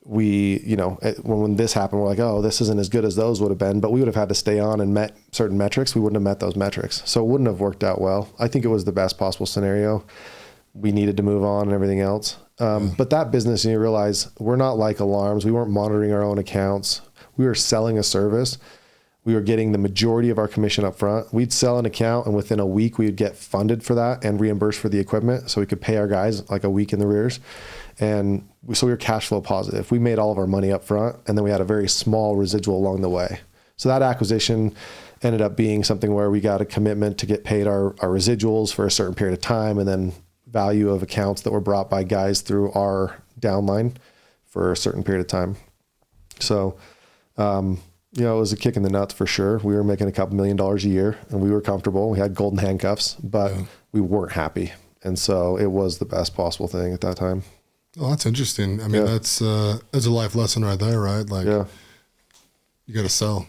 we, when this happened, we're like, oh, this isn't as good as those would have been, but we would have had to stay on and met certain metrics. We wouldn't have met those metrics. So it wouldn't have worked out well. I think it was the best possible scenario. We needed to move on and everything else. But that business, you realize we're not like alarms. We weren't monitoring our own accounts. We were selling a service. We were getting the majority of our commission up front. We'd sell an account, and within a week we would get funded for that and reimbursed for the equipment. So we could pay our guys like a week in the rears. And so we were cash flow positive. We made all of our money up front, and then we had a very small residual along the way. So that acquisition ended up being something where we got a commitment to get paid our residuals for a certain period of time, and then value of accounts that were brought by guys through our downline for a certain period of time. So, it was a kick in the nuts for sure. We were making a couple $1 million a year, and we were comfortable. We had golden handcuffs, but we weren't happy. And so it was the best possible thing at that time. Oh, that's interesting. I mean, that's a life lesson right there, right? Like, you got to sell.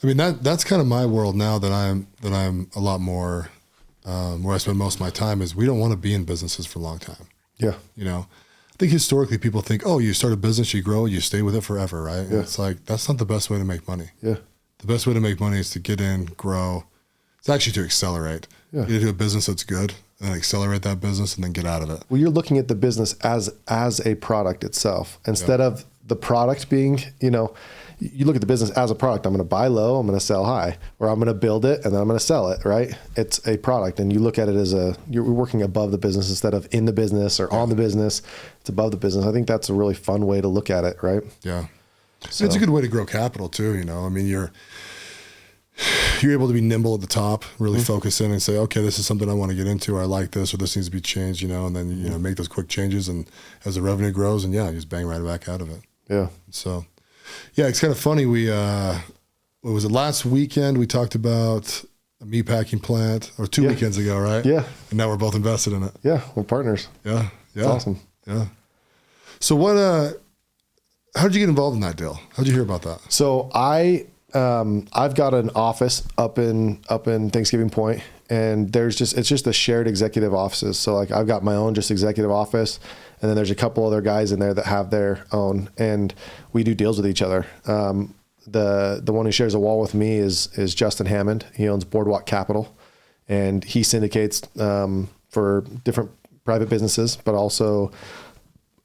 I mean, that's kind of my world now that I'm a lot more, where I spend most of my time is we don't want to be in businesses for a long time. Yeah. I think historically people think, oh, you start a business, you grow, you stay with it forever, right? Yeah. It's like, that's not the best way to make money. Yeah. The best way to make money is to get in, grow. It's actually to accelerate. Yeah. You do a business that's good and then accelerate that business and then get out of it. Well, you're looking at the business as a product itself instead of the product being, you look at the business as a product. I'm going to buy low, I'm going to sell high, or I'm going to build it and then I'm going to sell it, right? It's a product, and you look at it as you're working above the business instead of in the business or on the business. It's above the business. I think that's a really fun way to look at it, right? Yeah. So it's a good way to grow capital too, I mean, you're able to be nimble at the top, really focus in and say, okay, this is something I want to get into, or I like this, or this needs to be changed, and then, make those quick changes, and as the revenue grows, and you just bang right back out of it. Yeah. So, yeah, it's kind of funny. what was it, last weekend we talked about a meatpacking plant, or 2 weekends ago, right? Yeah. And now we're both invested in it. Yeah, we're partners. Yeah. Yeah. It's awesome. Yeah. So how did you get involved in that deal? How'd you hear about that? So I've got an office up in Thanksgiving Point, and it's just the shared executive offices. So like I've got my own just executive office, and then there's a couple other guys in there that have their own, and we do deals with each other. The one who shares a wall with me is Justin Hammond. He owns Boardwalk Capital, and he syndicates for different private businesses, but also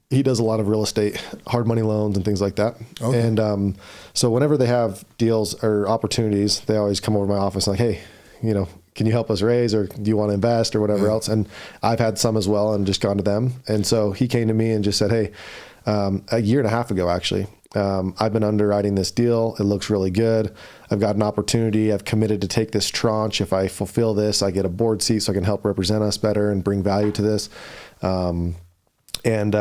he does a lot of real estate, hard money loans and things like that. Okay. And so whenever they have deals or opportunities, they always come over to my office like, hey, can you help us raise, or do you want to invest or whatever else? And I've had some as well and just gone to them. And so he came to me and just said, hey, a year and a half ago, actually, I've been underwriting this deal. It looks really good. I've got an opportunity. I've committed to take this tranche. If I fulfill this, I get a board seat so I can help represent us better and bring value to this. And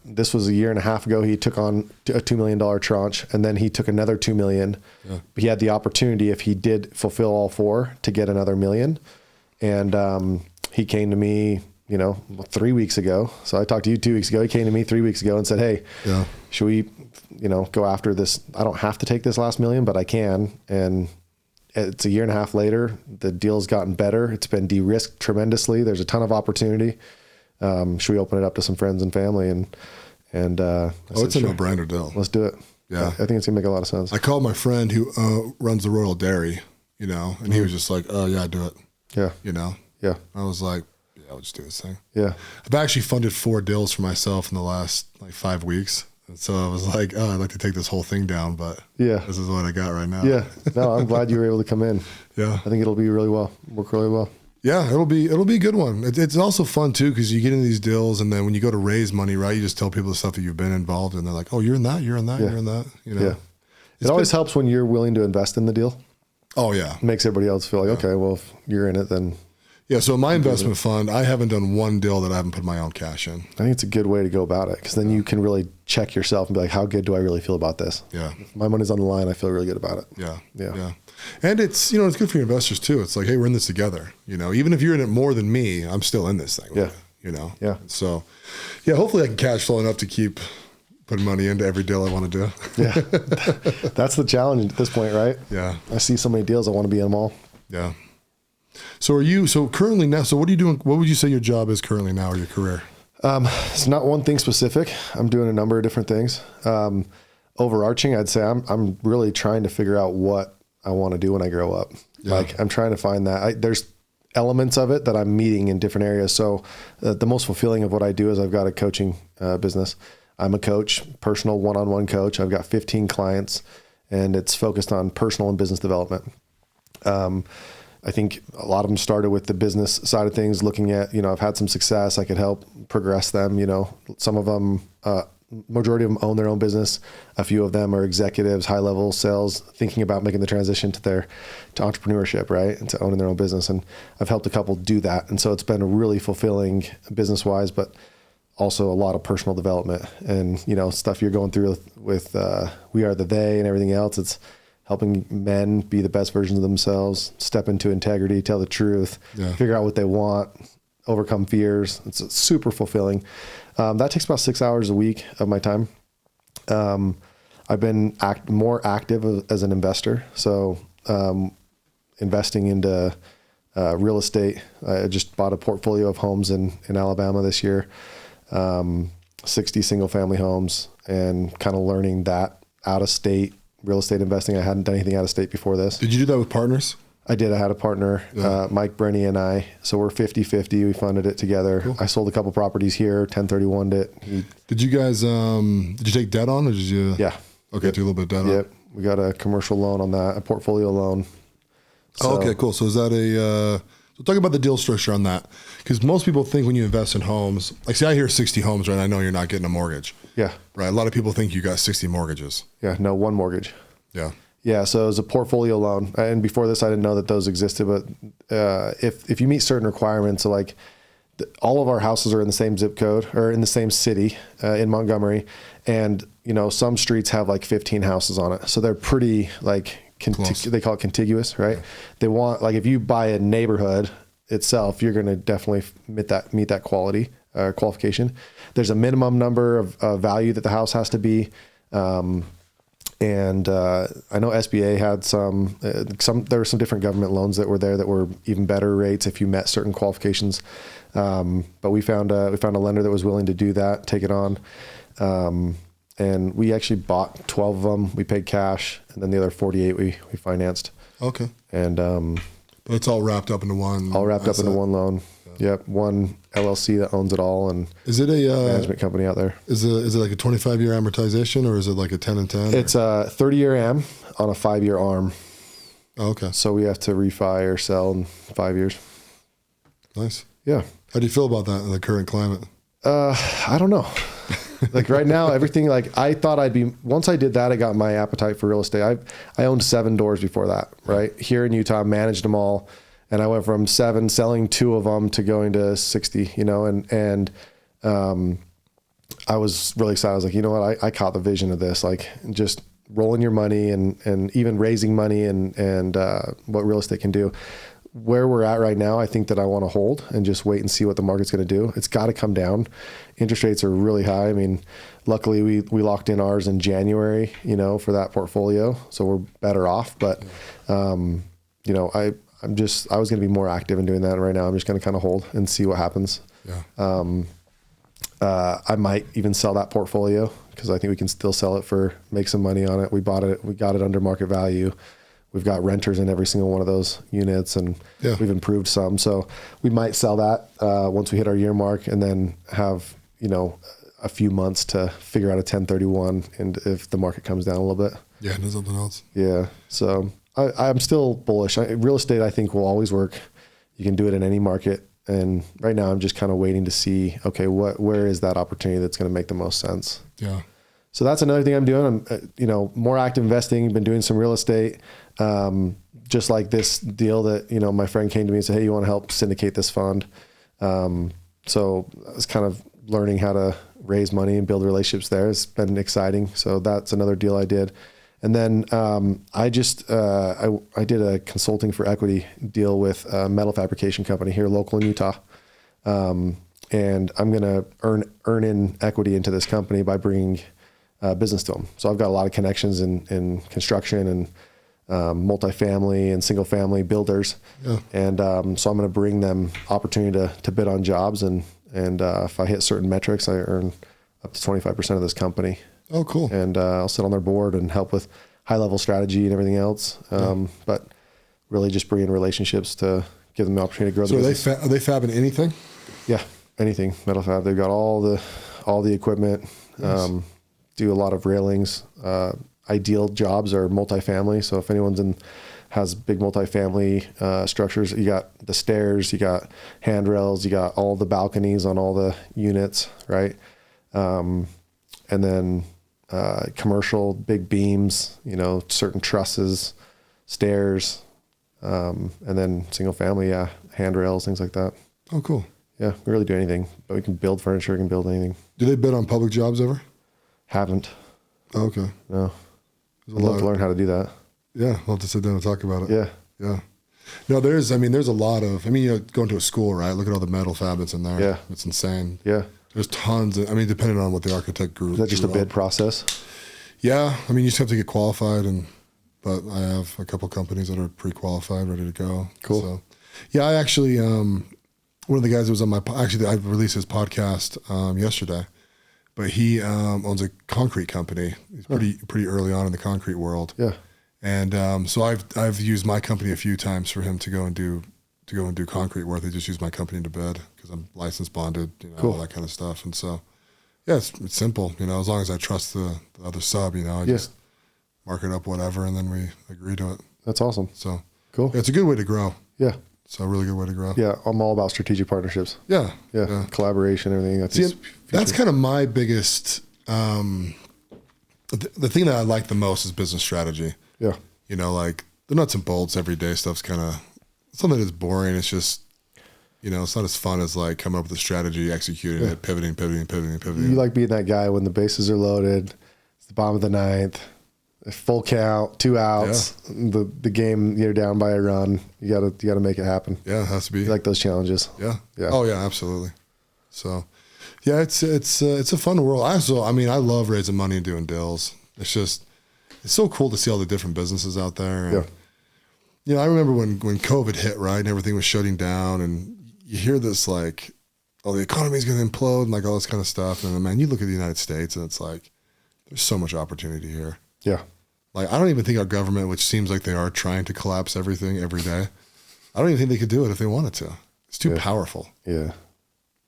this was a year and a half ago. He took on a $2 million tranche, and then he took another $2 million. Yeah. He had the opportunity, if he did fulfill all four, to get another $1 million. And he came to me, 3 weeks ago. So I talked to you 2 weeks ago. He came to me 3 weeks ago and said, hey, should we, go after this? I don't have to take this last $1 million, but I can. And it's a year and a half later. The deal's gotten better. It's been de-risked tremendously. There's a ton of opportunity. Should we open it up to some friends and family? And it's a no-brainer deal. Let's do it. Yeah. I think it's gonna make a lot of sense. I called my friend who runs the Royal Dairy, and he was just like, oh yeah, do it. Yeah. Yeah. I was like, yeah, I'll just do this thing. Yeah. I've actually funded 4 deals for myself in the last 5 weeks. And so I was like, oh, I'd like to take this whole thing down, but this is what I got right now. Yeah. No, I'm glad you were able to come in. Yeah. I think it'll be work really well. Yeah, it'll be a good one. It's also fun too, because you get into these deals, and then when you go to raise money, right, you just tell people the stuff that you've been involved in. And they're like, oh, you're in that, you're in that, you're in that. Yeah. It always helps when you're willing to invest in the deal. Oh yeah. It makes everybody else feel like, okay, well, if you're in it, then. Yeah. So my investment fund, I haven't done one deal that I haven't put my own cash in. I think it's a good way to go about it, because then you can really check yourself and be like, how good do I really feel about this? Yeah. If my money's on the line, I feel really good about it. Yeah. Yeah. Yeah. And it's, it's good for your investors too. It's like, hey, we're in this together. Even if you're in it more than me, I'm still in this thing. Yeah. Yeah. So, yeah, hopefully I can cash flow enough to keep putting money into every deal I want to do. Yeah. That's the challenge at this point, right? Yeah. I see so many deals. I want to be in them all. Yeah. So currently now, what are you doing? What would you say your job is currently now, or your career? It's not one thing specific. I'm doing a number of different things. Overarching, I'd say I'm really trying to figure out what I want to do when I grow up. Yeah. Like I'm trying to find that. There's elements of it that I'm meeting in different areas. So the most fulfilling of what I do is I've got a coaching business. I'm a coach, personal one-on-one coach. I've got 15 clients, and it's focused on personal and business development. I think a lot of them started with the business side of things, looking at, I've had some success. I could help progress them. Some of them, majority of them own their own business. A few of them are executives, high level sales, thinking about making the transition to entrepreneurship, right? And to owning their own business. And I've helped a couple do that. And so it's been really fulfilling business wise, but also a lot of personal development and, stuff you're going through with We Are the They and everything else. It's helping men be the best versions of themselves, step into integrity, tell the truth, figure out what they want, overcome fears. It's super fulfilling. That takes about 6 hours a week of my time. I've been more active as an investor. So investing into real estate. I just bought a portfolio of homes in Alabama this year, 60 single family homes, and kind of learning that out of state real estate investing. I hadn't done anything out of state before this. Did you do that with partners? I did. I had a partner, Mike Brenny and I. So we're 50-50. We funded it together. Cool. I sold a couple properties here, 1031'd it. Did you guys, did you take debt on, or did you? Yeah. Okay, took a little bit of debt on. Yep. We got a commercial loan on that, a portfolio loan. So, okay, cool. So is that so talk about the deal structure on that. Because most people think when you invest in homes, like say I hear 60 homes, right? I know you're not getting a mortgage. Yeah. Right. A lot of people think you got 60 mortgages. Yeah. No, one mortgage. Yeah. Yeah. So it was a portfolio loan. And before this, I didn't know that those existed. But if you meet certain requirements, so like all of our houses are in the same zip code or in the same city in Montgomery. And, some streets have like 15 houses on it. So they're pretty like they call it contiguous, right? Yeah. They want, like, if you buy a neighborhood itself, you're going to definitely meet that quality qualification. There's a minimum number of value that the house has to be. And I know SBA had there were some different government loans that were there that were even better rates if you met certain qualifications. But we found a lender that was willing to do that, take it on. And we actually bought 12 of them. We paid cash, and then the other 48 we financed. Okay. And but it's all wrapped up into one. All wrapped up into one loan. Yeah. Yep, one LLC that owns it all, and is it a management company out there? Is it like a 25-year amortization, or is it like a 10 and 10? It's a 30-year am on a 5-year arm. Oh, okay. So we have to refi or sell in 5 years. Nice. Yeah. How do you feel about that in the current climate? I don't know. Like right now, everything, like I thought once I did that, I got my appetite for real estate. I owned 7 doors before that, right? Here in Utah, managed them all. And I went from 7, selling 2 of them, to going to 60, and I was really excited. I was like, you know what? I caught the vision of this, like just rolling your money and even raising money and what real estate can do. Where we're at right now, I think that I want to hold and just wait and see what the market's going to do. It's got to come down. Interest rates are really high. I mean, luckily we locked in ours in January, for that portfolio. So we're better off, but, I was going to be more active in doing that. Right now, I'm just going to kind of hold and see what happens. Yeah. I might even sell that portfolio because I think we can still sell it make some money on it. We got it under market value. We've got renters in every single one of those units, and we've improved some. So we might sell that once we hit our year mark, and then have, a few months to figure out a 1031, and if the market comes down a little bit. Yeah, and something else. Yeah. So I'm still bullish. Real estate, I think, will always work. You can do it in any market. And right now I'm just kind of waiting to see, okay, where is that opportunity that's going to make the most sense? Yeah. So that's another thing I'm doing. I'm, more active investing, been doing some real estate, just like this deal that, my friend came to me and said, hey, you want to help syndicate this fund? So I was kind of learning how to raise money and build relationships there. It's been exciting. So that's another deal I did. And then I did a consulting for equity deal with a metal fabrication company here local in Utah. And I'm going to earn in equity into this company by bringing business to them. So I've got a lot of connections in construction and multifamily and single family builders. Yeah. And so I'm going to bring them opportunity to bid on jobs. And if I hit certain metrics, I earn up to 25% of this company. Oh, cool. And I'll sit on their board and help with high level strategy and everything else. But really just bring in relationships to give them the opportunity to grow the business. So are they fabbing anything? Yeah, anything. Metal fab. They've got all the equipment, nice. Do a lot of railings. Ideal jobs are multifamily. So if anyone's has big multifamily structures, you got the stairs, you got handrails, you got all the balconies on all the units, right? And then commercial, big beams, certain trusses, stairs, and then single family, handrails, things like that. Oh, cool. Yeah, we really do anything, but we can build furniture, we can build anything. Do they bid on public jobs ever? Haven't. Oh, okay. No. I'd love to learn how to do that. Yeah, we'll have to sit down and talk about it. Yeah. Yeah. No, there's a lot of, going to a school, right? Look at all the metal fab that's in there. Yeah. It's insane. Yeah. There's tons of, depending on what the architect group. Is that just a bid process? Yeah. You just have to get qualified, but I have a couple companies that are pre-qualified, ready to go. Cool. So, yeah, I actually, one of the guys that was on I released his podcast yesterday, but he owns a concrete company. He's pretty early on in the concrete world. Yeah. And so I've used my company a few times for him to go and do concrete work. They just use my company to bid because I'm license bonded, cool. all that kind of stuff. And so, yeah, it's simple. As long as I trust the other sub, I just mark it up, whatever, and then we agree to it. That's awesome. So cool. Yeah, it's a good way to grow. Yeah. It's a really good way to grow. Yeah, I'm all about strategic partnerships. Yeah. Collaboration, everything. That's kind of my biggest. The thing that I like the most is business strategy. Yeah. Like the nuts and bolts, everyday stuff's kind of something that's boring. It's just, it's not as fun as like coming up with a strategy, executing it, pivoting. You like being that guy when the bases are loaded, it's the bottom of the ninth, full count, 2 outs, the game, you're down by a run. You gotta make it happen. Yeah, it has to be. You like those challenges. Yeah. Oh yeah, absolutely. So, yeah, it's a fun world. I love raising money and doing deals. It's so cool to see all the different businesses out there. And, you know, I remember when COVID hit, right, and everything was shutting down, and you hear this like, oh, the economy's going to implode and like all this kind of stuff. And then, man, you look at the United States and it's like, there's so much opportunity here. Yeah. Like, I don't even think our government, which seems like they are trying to collapse everything every day, I don't even think they could do it if they wanted to. It's too powerful. Yeah.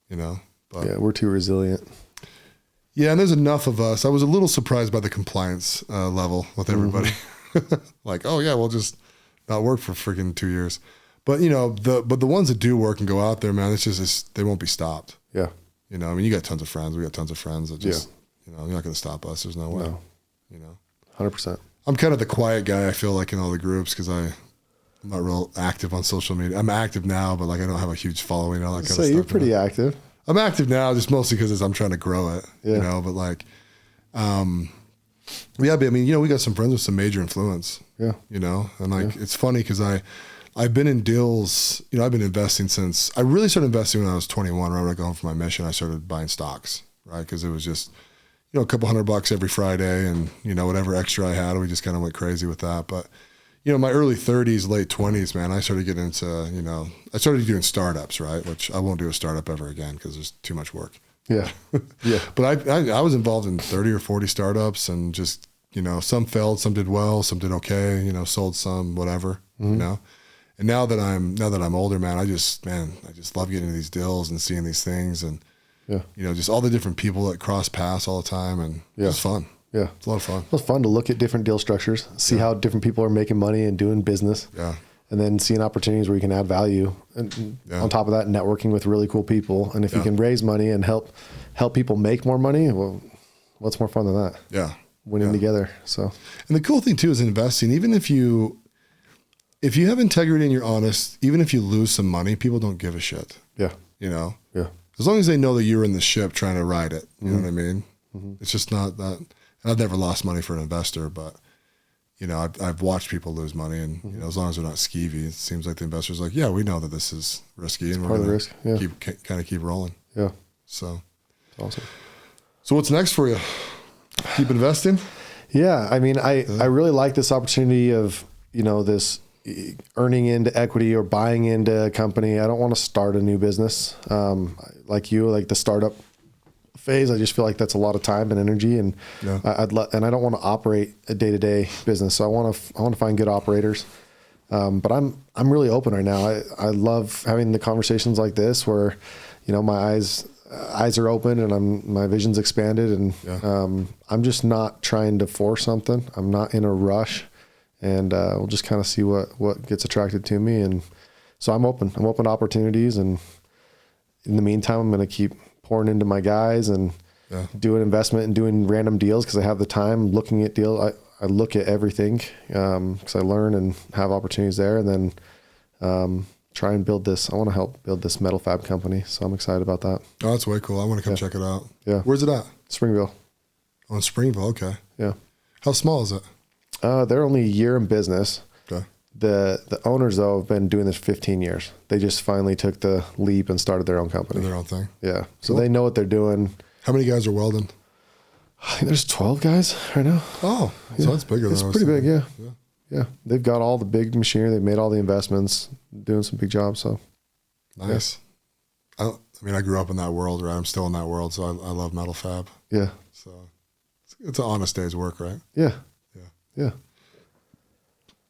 You know? But, yeah, we're too resilient. Yeah, and there's enough of us. I was a little surprised by the compliance level with everybody. Like, oh yeah, we'll just not work for freaking 2 years. But you know, the ones that do work and go out there, man, they won't be stopped. Yeah. You know, I mean, you got tons of friends. We got tons of friends that just, you know, you're not going to stop us. There's no way. No. You know, 100%. I'm kind of the quiet guy. I feel like in all the groups because I'm not real active on social media. I'm active now, but like I don't have a huge following and all that kind of stuff. So you're pretty active. I'm active now, just mostly because I'm trying to grow it. You know, but like, but I mean, you know, we got some friends with some major influence. Yeah. You know, and like it's funny because I've been in deals, you know, I've been investing since, I really started investing when I was 21, right when I got home from my mission, I started buying stocks, right? Because it was just, you know, a couple $100 every Friday and, you know, whatever extra I had, we just kind of went crazy with that. But, you know, my early 30s, late 20s, man, I started getting into, you know, I started doing startups, right? Which I won't do a startup ever again because there's too much work. Yeah. Yeah. But I was involved in 30 or 40 startups and just, you know, some failed, some did well, some did okay, you know, sold some, whatever, you know. And now that I'm older, man, I just love getting into these deals and seeing these things and, you know, just all the different people that cross paths all the time. And it's fun. Yeah. It's a lot of fun. It's fun to look at different deal structures, see how different people are making money and doing business. Yeah. And then seeing opportunities where you can add value. And on top of that, networking with really cool people. And if you can raise money and help people make more money, well, what's more fun than that? Yeah. Winning together. So. And the cool thing too is investing, even if you have integrity and you're honest, even if you lose some money, people don't give a shit. Yeah. You know? Yeah. As long as they know that you're in the ship trying to ride it. You know what I mean? It's just not that. And I've never lost money for an investor, but, you know, I've watched people lose money and, you know, as long as they're not skeevy, it seems like the investor's like, yeah, we know that this is risky and we're going to keep rolling. Yeah. So. Awesome. So what's next for you? Keep investing? Yeah. I mean, I really like this opportunity of, you know, this earning into equity or buying into a company. I don't want to start a new business. Like you, like the startup phase, I just feel like that's a lot of time and energy and and I don't want to operate a day-to-day business. So I want to find good operators. But I'm really open right now. I love having the conversations like this where, you know, my eyes are open and my vision's expanded and I'm just not trying to force something. I'm not in a rush. And we'll just kind of see what gets attracted to me. And so I'm open to opportunities. And in the meantime, I'm going to keep pouring into my guys and doing investment and doing random deals because I have the time looking at deals. I look at everything because I learn and have opportunities there. And then try and build this. I want to help build this metal fab company. So I'm excited about that. Oh, that's way cool. I want to come check it out. Yeah. Where's it at? Springville. Oh, in Springville. Okay. Yeah. How small is it? They're only a year in business. Okay. The owners though have been doing this 15 years. They just finally took the leap and started their own company. Their own thing. Yeah. So they know what they're doing. How many guys are welding? I think there's 12 guys right now. Oh, so that's bigger. It's pretty big. Yeah. Yeah. They've got all the big machinery. They've made all the investments, doing some big jobs. So nice. Yeah. I mean, I grew up in that world, right? I'm still in that world. So I love metal fab. Yeah. So it's an honest day's work, right? Yeah. Yeah.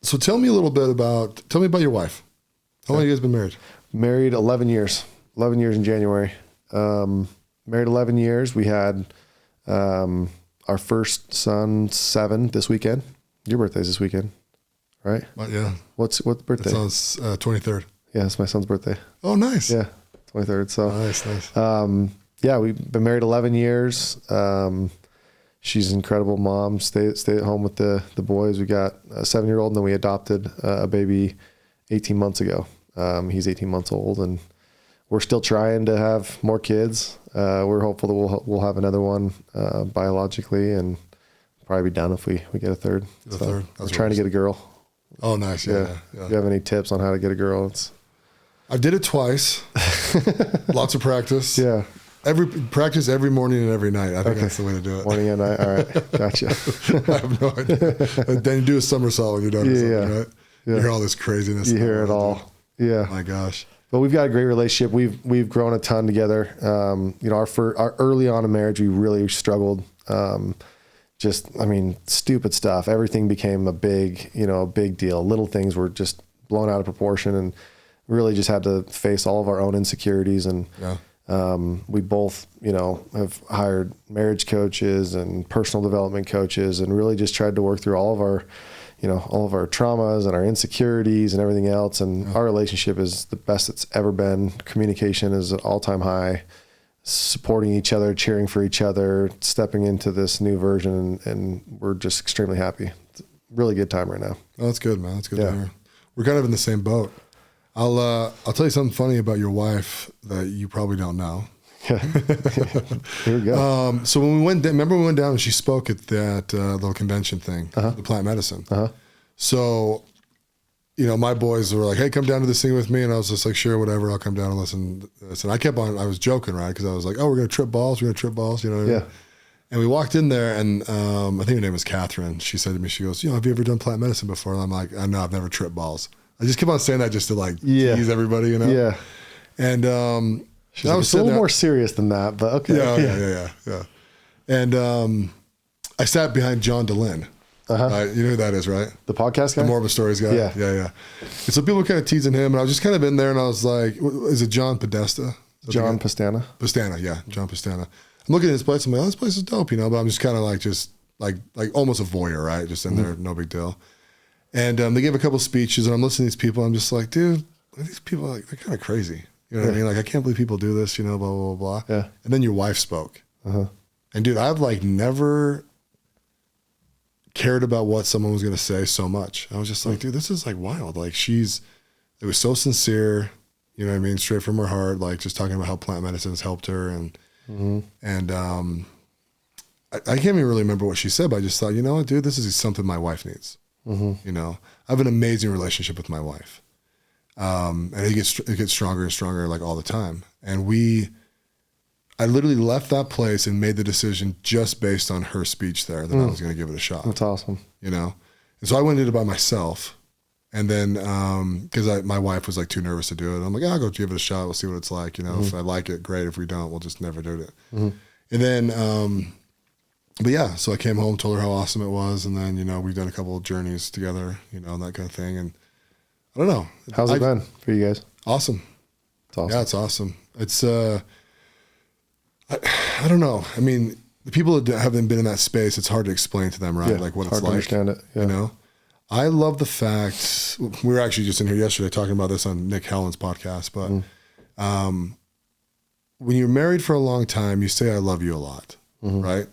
So tell me about your wife. How long have you guys been married? Married 11 years. 11 years in January. Married 11 years. We had our first son, 7, this weekend. Your birthday's this weekend, right? Yeah. What birthday? It's on 23rd. Yeah, it's my son's birthday. Oh, nice. Yeah, 23rd. So nice. Yeah, we've been married 11 years. She's an incredible mom. Stay at home with the boys. We got a 7-year-old, and then we adopted a baby 18 months ago. He's 18 months old, and we're still trying to have more kids. We're hopeful that we'll have another one biologically, and probably be done if we get a third. We're trying to get a girl. Oh, nice. Yeah. Do you have any tips on how to get a girl? I did it twice. Lots of practice. Yeah. Practice every morning and every night. I think that's the way to do it. Morning and night. All right. Gotcha. I have no idea. Then you do a somersault when you're done with something, right? Yeah. You hear all this craziness. You hear it all. Yeah. My gosh. But we've got a great relationship. We've grown a ton together. Our early on in marriage, we really struggled. Stupid stuff. Everything became a big deal. Little things were just blown out of proportion, and really just had to face all of our own insecurities. And we both, have hired marriage coaches and personal development coaches, and really just tried to work through all of our traumas and our insecurities and everything else. And our relationship is the best it's ever been. Communication is at all-time high, supporting each other, cheering for each other, stepping into this new version. And we're just extremely happy. It's a really good time right now. Oh, that's good, man. That's good to hear. We're kind of in the same boat. I'll tell you something funny about your wife that you probably don't know. Yeah. Here we go. So when we went down and she spoke at that little convention thing, the plant medicine. So, my boys were like, hey, come down to this thing with me. And I was just like, sure, whatever. I'll come down and listen to this. And I was joking, right? Because I was like, oh, we're going to trip balls. We're going to trip balls. You know what I mean? Yeah. And we walked in there, and I think her name was Catherine. She said to me, she goes, have you ever done plant medicine before? And I'm like, no, I've never tripped balls. I just keep on saying that just to tease everybody, Yeah. And she's like, it's a little more serious than that, but okay. Yeah. And I sat behind John DeLynn. You know who that is, right? The podcast guy? The Morbid Stories guy? Yeah. And so people were kind of teasing him, and I was just kind of in there, and I was like, is it John Podesta? John Pastana? Pastana, yeah, John Pastana. I'm looking at his place, I'm like, oh, this place is dope, but I'm just kind of like almost a voyeur, right? Just in there, no big deal. And they gave a couple speeches, and I'm listening to these people. I'm just like, dude, these people, they're kind of crazy. You know what I mean? Like, I can't believe people do this, blah, blah, blah. Yeah. And then your wife spoke. And dude, I've never cared about what someone was going to say so much. I was just like, dude, this is wild. It was so sincere, you know what I mean? Straight from her heart, just talking about how plant medicine has helped her. And, I can't even really remember what she said, but I just thought, you know what, dude, this is something my wife needs. I have an amazing relationship with my wife. And it gets stronger and stronger all the time. And I literally left that place and made the decision just based on her speech there that I was going to give it a shot. That's awesome. And so I went into it by myself. And then, because my wife was too nervous to do it. I'm like, I'll go give it a shot. We'll see what it's like. If I like it, great. If we don't, we'll just never do it. And then, but yeah, so I came home, told her how awesome it was. And then, we've done a couple of journeys together, and that kind of thing. And I don't know. How's it been for you guys? Awesome. It's awesome. Yeah, it's awesome. It's, I don't know. I mean, the people that haven't been in that space, it's hard to explain to them, right? Yeah, what it's it's hard to understand it. Yeah. I love the fact, we were actually just in here yesterday talking about this on Nick Helland's podcast, but when you're married for a long time, you say, I love you a lot, right?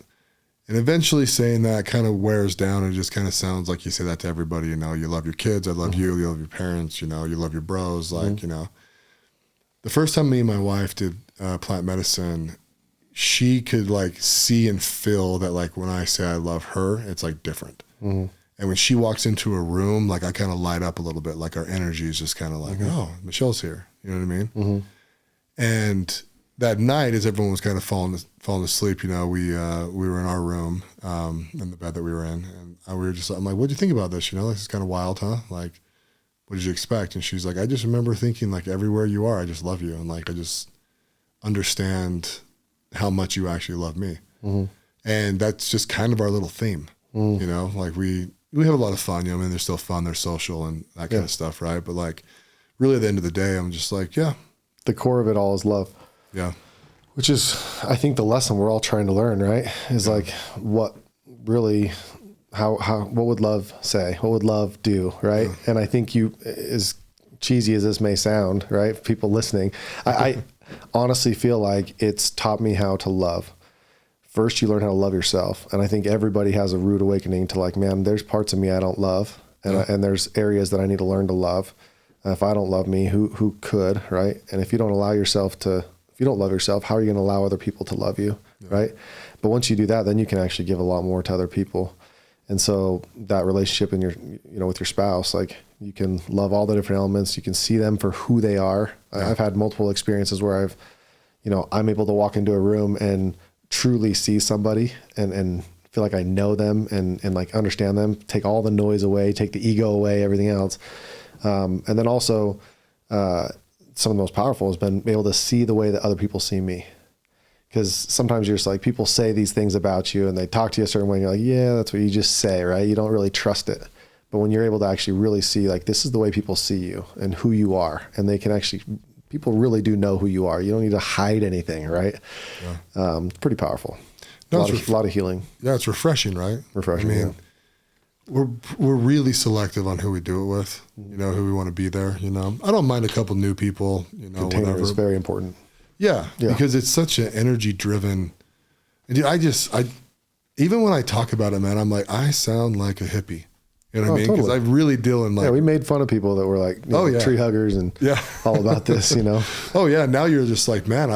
And eventually saying that kind of wears down, and it just kind of sounds like you say that to everybody, you love your kids, I love you love your parents, you love your bros, The first time me and my wife did plant medicine, she could see and feel that when I say I love her, it's different. And when she walks into a room, I kind of light up a little bit, our energy is just kind of oh, Michelle's here. You know what I mean? And that night, as everyone was kind of falling asleep, we were in our room, in the bed that we were in, and we were just, I'm like, what'd you think about this? This is kind of wild, huh? What did you expect? And she's like, I just remember thinking everywhere you are, I just love you. And I just understand how much you actually love me. And that's just kind of our little theme, we have a lot of fun, they're still fun, they're social and that kind of stuff, right? But really at the end of the day, I'm just the core of it all is love. Yeah. Which is, I think, the lesson we're all trying to learn, right? Is what really, what would love say? What would love do, right? Yeah. And I think as cheesy as this may sound, right? People listening, I honestly feel like it's taught me how to love. First, you learn how to love yourself. And I think everybody has a rude awakening to man, there's parts of me I don't love. And there's areas that I need to learn to love. And if I don't love me, who could, right? And if you don't love yourself, how are you going to allow other people to love you, right? But once you do that, then you can actually give a lot more to other people. And so that relationship in with your spouse, like you can love all the different elements. You can see them for who they are. Yeah. I've had multiple experiences where I'm able to walk into a room and truly see somebody and feel like I know them and like understand them, take all the noise away, take the ego away, everything else. And then also, some of the most powerful has been able to see the way that other people see me. Because sometimes you're just like, people say these things about you and they talk to you a certain way and you're like, yeah, that's what you just say, right? You don't really trust it. But when you're able to actually really see, like, this is the way people see you and who you are, and they can actually, people really do know who you are. You don't need to hide anything, right? Yeah. Pretty powerful. No, a lot of healing. Yeah, it's refreshing, right? Refreshing. I mean, we're really selective on who we do it with, who we want to be there, I don't mind a couple new people, Container whatever. is very important. Yeah, because it's such an energy driven. Dude, I even when I talk about it, man, I'm like, I sound like a hippie. You know what I mean? Because I really deal in like. Yeah, we made fun of people that were like, tree huggers and all about this, Oh yeah, now you're just like, man,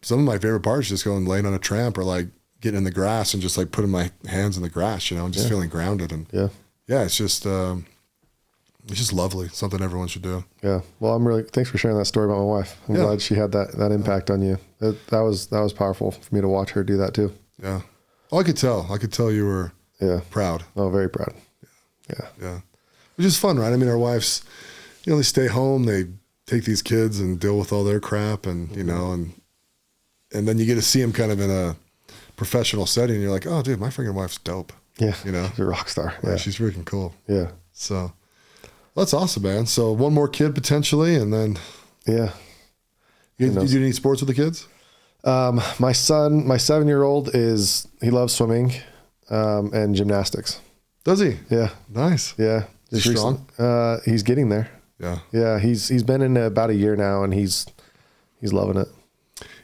some of my favorite parts is just going laying on a tramp or like getting in the grass and just like putting my hands in the grass, and just feeling grounded and it's just lovely. Something everyone should do. Yeah. Well, thanks for sharing that story about my wife. I'm glad she had that impact on you. That was powerful for me to watch her do that too. Yeah. Oh, I could tell you were proud. Oh, very proud. Yeah. Which is fun, right? I mean, our wives, they stay home, they take these kids and deal with all their crap and, and then you get to see them kind of in a professional setting and you're like, oh dude, my freaking wife's dope. Yeah. She's a rock star. Yeah. She's freaking cool. Yeah. So that's awesome, man. So one more kid potentially, and then You do any sports with the kids? My son, my 7-year-old he loves swimming, and gymnastics. Does he? Yeah. Nice. Yeah. Is he strong? He's getting there. Yeah. Yeah. He's been in about a year now and he's loving it.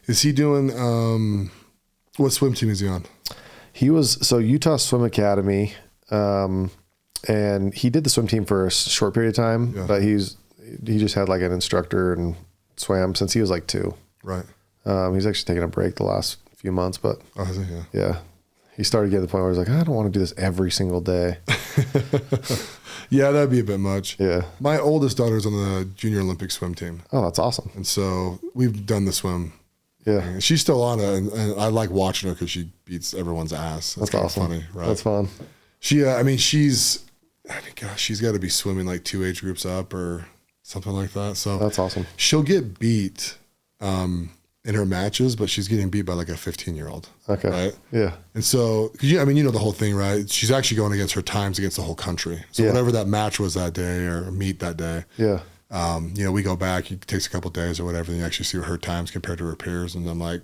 Is he doing, what swim team is he on? He was, Utah Swim Academy, and he did the swim team for a short period of time, but he just had like an instructor and swam since he was like 2. Right. He's actually taken a break the last few months, but yeah. He started getting to the point where he's like, I don't want to do this every single day. Yeah, that'd be a bit much. Yeah. My oldest daughter's on the junior Olympic swim team. Oh, that's awesome. And so we've done the swim. Yeah. And she's still on it, and I like watching her because she beats everyone's ass. That's awesome. Funny, right? That's fun. She's got to be swimming like 2 age groups up or something like that. So that's awesome. She'll get beat in her matches, but she's getting beat by like a 15-year-old. Okay. Right? Yeah. And so, the whole thing, right? She's actually going against her times against the whole country. So whatever that match was that day or meet that day. Yeah. We go back, it takes a couple of days or whatever, and you actually see her times compared to her peers. And I'm like,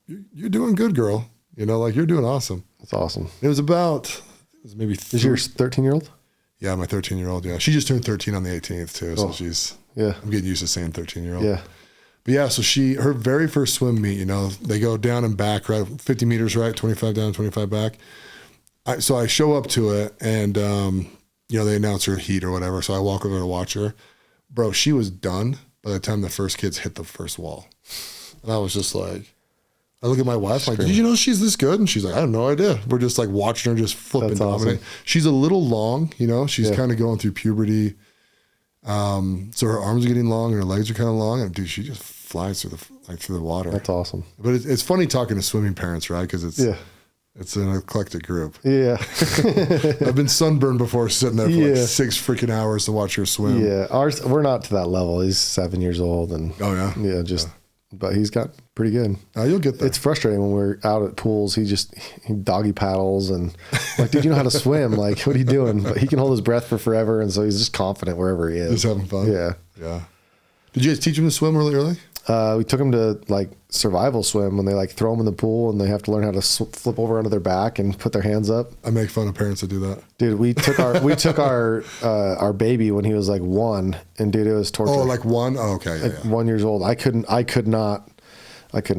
you're doing good, girl. You're doing awesome. That's awesome. It was maybe... Is your 13-year-old? Yeah, my 13-year-old, yeah. She just turned 13 on the 18th too, so I'm getting used to saying 13-year-old. Yeah. But yeah, so her very first swim meet, they go down and back, right? 50 meters, right? 25 down, 25 back. So I show up to it and, they announce her heat or whatever. So I walk over to watch her. Bro, she was done by the time the first kids hit the first wall. And I was just like, I look at my wife, like, did you know she's this good? And she's like, I had no idea. We're just like watching her just flip and dominate. Awesome. She's a little long, she's kind of going through puberty. So her arms are getting long and her legs are kind of long, and dude, she just flies through the water. That's awesome. But it's funny talking to swimming parents, right? Because it's an eclectic group. Yeah. I've been sunburned before sitting there for like 6 freaking hours to watch her swim. Yeah, we're not to that level. He's 7 years old, and but he's got pretty good. You'll get there. It's frustrating when we're out at pools. He doggy paddles and like, dude, you know how to swim? Like, what are you doing? But he can hold his breath for forever, and so he's just confident wherever he is. Just having fun. Yeah. Did you guys teach him to swim really early? We took him to like survival swim when they like throw them in the pool and they have to learn how to flip over onto their back and put their hands up. I make fun of parents that do that. Dude, we took our baby when he was like 1, and dude, it was torture. Oh, like 1? Oh, okay. Yeah, 1 year old. I couldn't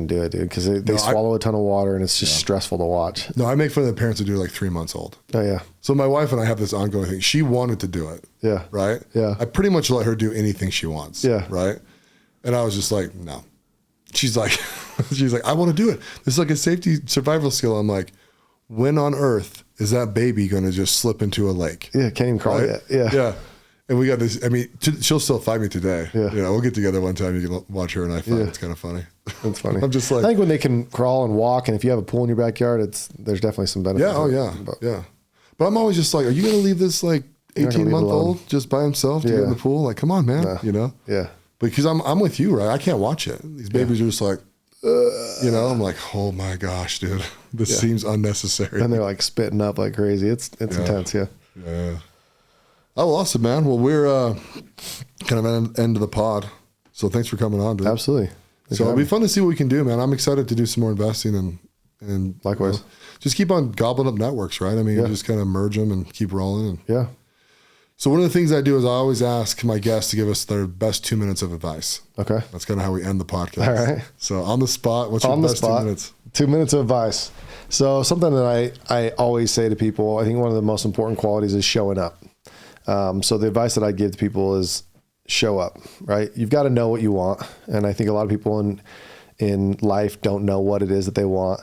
do it, dude, because they swallow a ton of water and it's just stressful to watch. No, I make fun of the parents that do like 3 months old. Oh yeah. So my wife and I have this ongoing thing. She wanted to do it. Yeah. Right? Yeah. I pretty much let her do anything she wants. Yeah. Right? And I was just like, no. She's like, I want to do it. This is like a safety survival skill. I'm like, when on earth is that baby going to just slip into a lake? Yeah, can't even crawl yet. Yeah. Yeah. And we got this, I mean, she'll still fight me today. Yeah. We'll get together one time. You can watch her and I fight. It's kind of funny. That's funny. I'm just like, I think when they can crawl and walk, and if you have a pool in your backyard, there's definitely some benefits. Yeah. Oh yeah. Yeah. But I'm always just like, are you going to leave this like 18-month-old just by himself to get in the pool? Like, come on, man. Yeah. Because I'm with you, right? I can't watch it. These babies are just like, I'm like, oh my gosh, dude, this seems unnecessary. And they're like spitting up like crazy. It's intense. Yeah. Yeah. Oh, well, awesome, man. Well, we're kind of at the end of the pod. So thanks for coming on, dude. Absolutely. So it'll be fun to see what we can do, man. I'm excited to do some more investing and likewise. Just keep on gobbling up networks, right? I mean, just kind of merge them and keep rolling. Yeah. So one of the things I do is I always ask my guests to give us their best 2 minutes of advice. Okay. That's kind of how we end the podcast. All right. So on the spot, what's your best 2 minutes? 2 minutes of advice. So something that I always say to people, I think one of the most important qualities is showing up. So the advice that I give to people is show up, right? You've got to know what you want. And I think a lot of people in life don't know what it is that they want.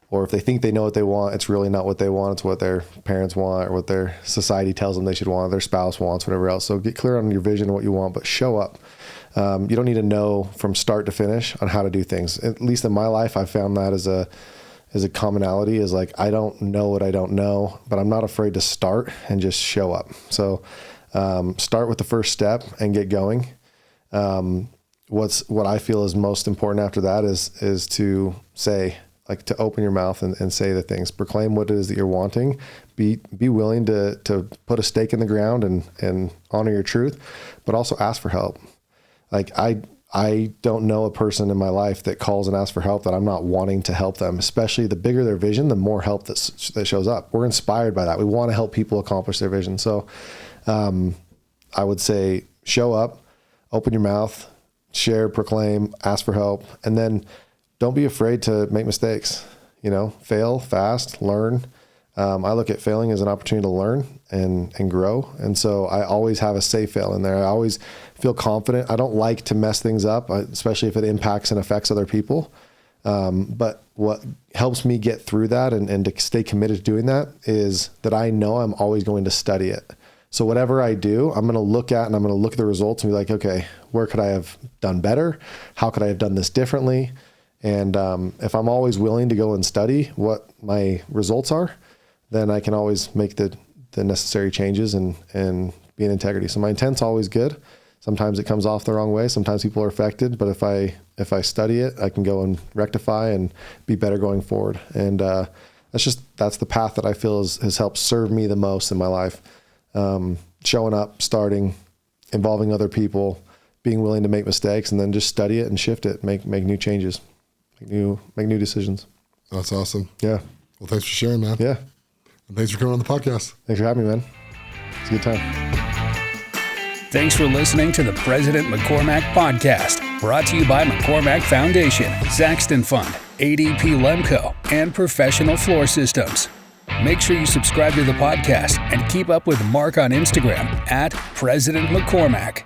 Or if they think they know what they want, it's really not what they want. It's what their parents want or what their society tells them they should want, their spouse wants, whatever else. So get clear on your vision and what you want, but show up. You don't need to know from start to finish on how to do things. At least in my life, I found that as a commonality is like, I don't know what I don't know, but I'm not afraid to start and just show up. So start with the first step and get going. What I feel is most important after that is to say, like to open your mouth and say the things, proclaim what it is that you're wanting, be willing to put a stake in the ground and honor your truth, but also ask for help. Like I don't know a person in my life that calls and asks for help that I'm not wanting to help them, especially the bigger their vision, the more help that shows up. We're inspired by that. We want to help people accomplish their vision. So I would say show up, open your mouth, share, proclaim, ask for help, and then don't be afraid to make mistakes, fail fast, learn. I look at failing as an opportunity to learn and grow. And so I always have a safe fail in there. I always feel confident. I don't like to mess things up, especially if it impacts and affects other people. But what helps me get through that and to stay committed to doing that is that I know I'm always going to study it. So whatever I do, I'm going to look at the results and be like, okay, where could I have done better? How could I have done this differently? And if I'm always willing to go and study what my results are, then I can always make the necessary changes and be in integrity. So my intent's always good. Sometimes it comes off the wrong way. Sometimes people are affected, but if I study it, I can go and rectify and be better going forward. And that's the path that I feel has helped serve me the most in my life. Showing up, starting, involving other people, being willing to make mistakes, and then just study it and shift it, make new changes. Make new decisions. That's awesome. Yeah. Well, thanks for sharing, man. Yeah. And thanks for coming on the podcast. Thanks for having me, man. It's a good time. Thanks for listening to the President McCormack Podcast, brought to you by McCormack Foundation, Saxton Fund, ADP Lemco, and Professional Floor Systems. Make sure you subscribe to the podcast and keep up with Mark on Instagram @President McCormack.